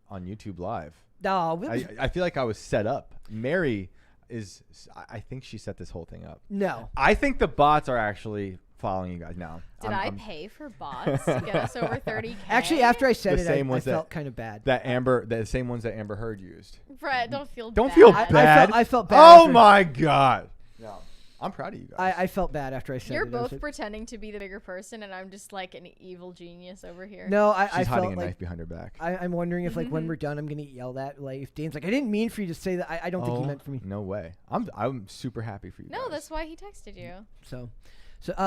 on YouTube Live. No, I feel like I was set up. Mary I think she set this whole thing up. No, I think the bots are actually following you guys now. Did I pay for bots to get us over 30K? Actually, after I said The same I ones felt kind of bad. The same ones that Amber Heard used. Brett, don't feel bad. Don't feel bad. I felt bad. Oh my God. No, I'm proud of you guys. I felt bad after I said You're it. both pretending to be the bigger person, and I'm just like an evil genius over here. No, She's I hiding felt a like knife behind her back. I'm wondering if like when we're done, I'm gonna get yelled at. Like if Dane's like, I didn't mean for you to say that. I don't think he meant for me. No way. I'm super happy for you. No, guys. that's why he texted you. So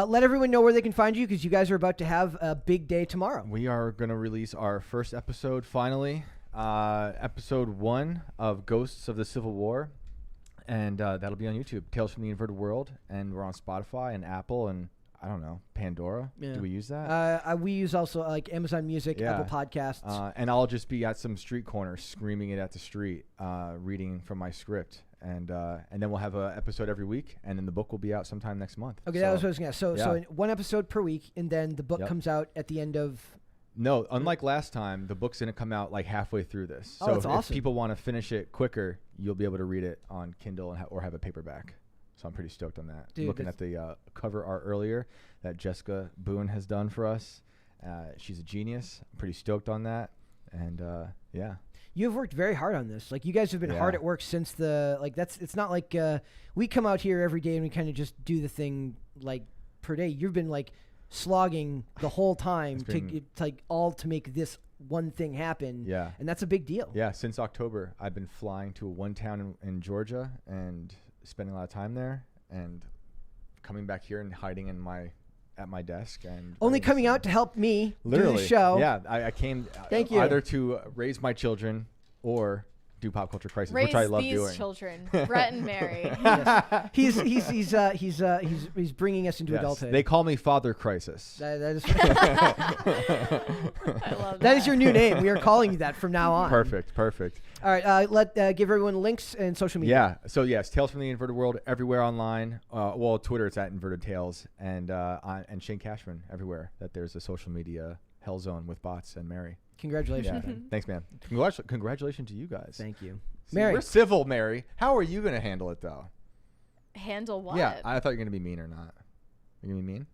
let everyone know where they can find you, because you guys are about to have a big day tomorrow. We are going to release our first episode finally, episode 1 of Ghosts of the Civil War, and that'll be on YouTube, Tales from the Inverted World, and we're on Spotify and Apple and I don't know, Pandora. Yeah. Do we use that? We use also like Amazon Music, Yeah. Apple Podcasts. And I'll just be at some street corner screaming it at the street, reading from my script. And then we'll have an episode every week, and then the book will be out sometime next month. Okay, that was what I was going to ask. So yeah. one episode per week, and then the book comes out at the end of... No, unlike last time, the book's going to come out like halfway through this. Oh, so that's awesome. If people want to finish it quicker, you'll be able to read it on Kindle and or have a paperback. So I'm pretty stoked on that. Dude, Looking at the cover art earlier that Jessica Boone has done for us. She's a genius. I'm pretty stoked on that. And yeah. You've worked very hard on this. Like, you guys have been hard at work since it's not like we come out here every day and we kind of just do the thing like per day. You've been like slogging the whole time to make this one thing happen. Yeah. And that's a big deal. Yeah. Since October, I've been flying to one town in Georgia and spending a lot of time there and coming back here and hiding at my desk and only coming out to help me literally do the show. Yeah, I came Thank you. either to raise my children or do Pop Culture Crisis, which I love doing. Raise these children, Brett and Mary. Yes. He's bringing us into adulthood. They call me Father Crisis. That is I love that is your new name. We are calling you that from now on. Perfect. All right, give everyone links and social media. Yeah. So yes, Tales from the Inverted World everywhere online. Twitter it's at Inverted Tales, and Shane Cashman everywhere that there's a social media hell zone with bots and Mary. Congratulations. Yeah. Thanks, man. Congratulations to you guys. Thank you. See, Mary. we're civil, Mary. How are you going to handle it, though? Handle what? Yeah, I thought you were going to be mean or not. You're going to be mean?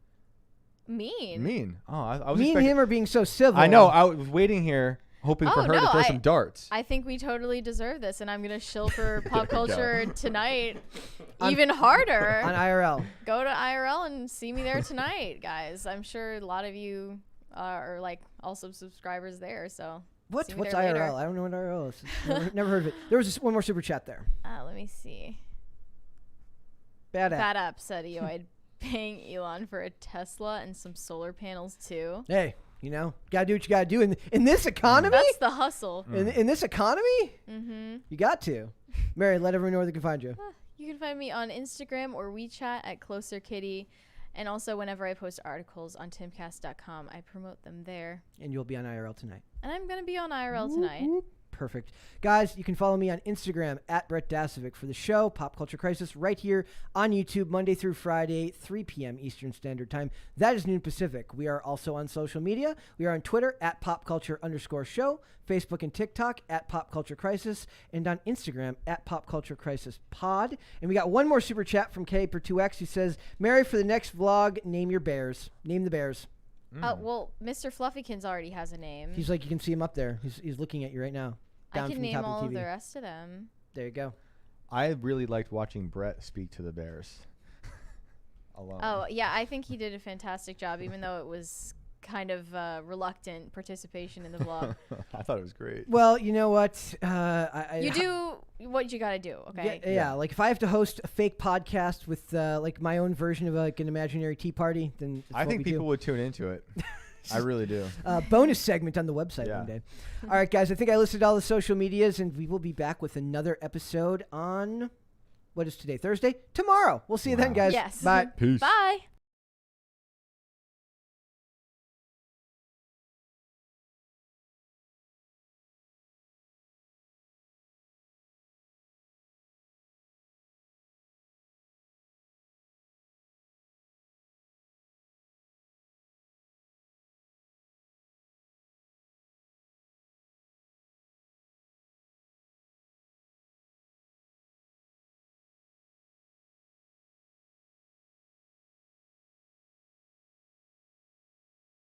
Mean. Oh, I was Me and expecting... him are being so civil. I know. I was waiting here hoping for her to throw some darts. I think we totally deserve this, and I'm going to shill for pop culture tonight even harder. On IRL. Go to IRL and see me there tonight, guys. I'm sure a lot of you are like also subscribers there, so what's there IRL? later. I don't know what IRL is. Never heard of it. There was just one more super chat there. Let me see. Bad app said I'd paying Elon for a Tesla and some solar panels too. Hey, gotta do what you gotta do in this economy. That's the hustle. In this economy, you got to. Mary, let everyone know where they can find you. You can find me on Instagram or WeChat at Closer Kitty. And also, whenever I post articles on timcast.com, I promote them there. And you'll be on IRL tonight. And I'm going to be on IRL tonight. Perfect. Guys, you can follow me on Instagram at Brett Dasovic for the show, Pop Culture Crisis, right here on YouTube, Monday through Friday, 3 p.m. Eastern Standard Time. That is noon Pacific. We are also on social media. We are on Twitter at popculture_show, Facebook and TikTok at Pop Culture Crisis, and on Instagram at Pop Culture Crisis Pod. And we got one more super chat from K per 2X who says, Mary, for the next vlog, name your bears. Name the bears. Well, Mr. Fluffykins already has a name. He's like, you can see him up there. He's looking at you right now. I Down can from the name top all of of the TV. the rest of them. There you go. I really liked watching Brett speak to the bears. Alone. Oh, yeah, I think he did a fantastic job, even though it was kind of reluctant participation in the vlog. I thought it was great. Well, you know what? You do what you gotta do, okay? Yeah, like if I have to host a fake podcast with like my own version of like an imaginary tea party, then I think people would tune into it. I really do. Bonus segment on the website one day. All right, guys, I think I listed all the social medias, and we will be back with another episode on, what is today, Thursday? Tomorrow. We'll see you then, guys. Yes. Bye. Peace. Bye.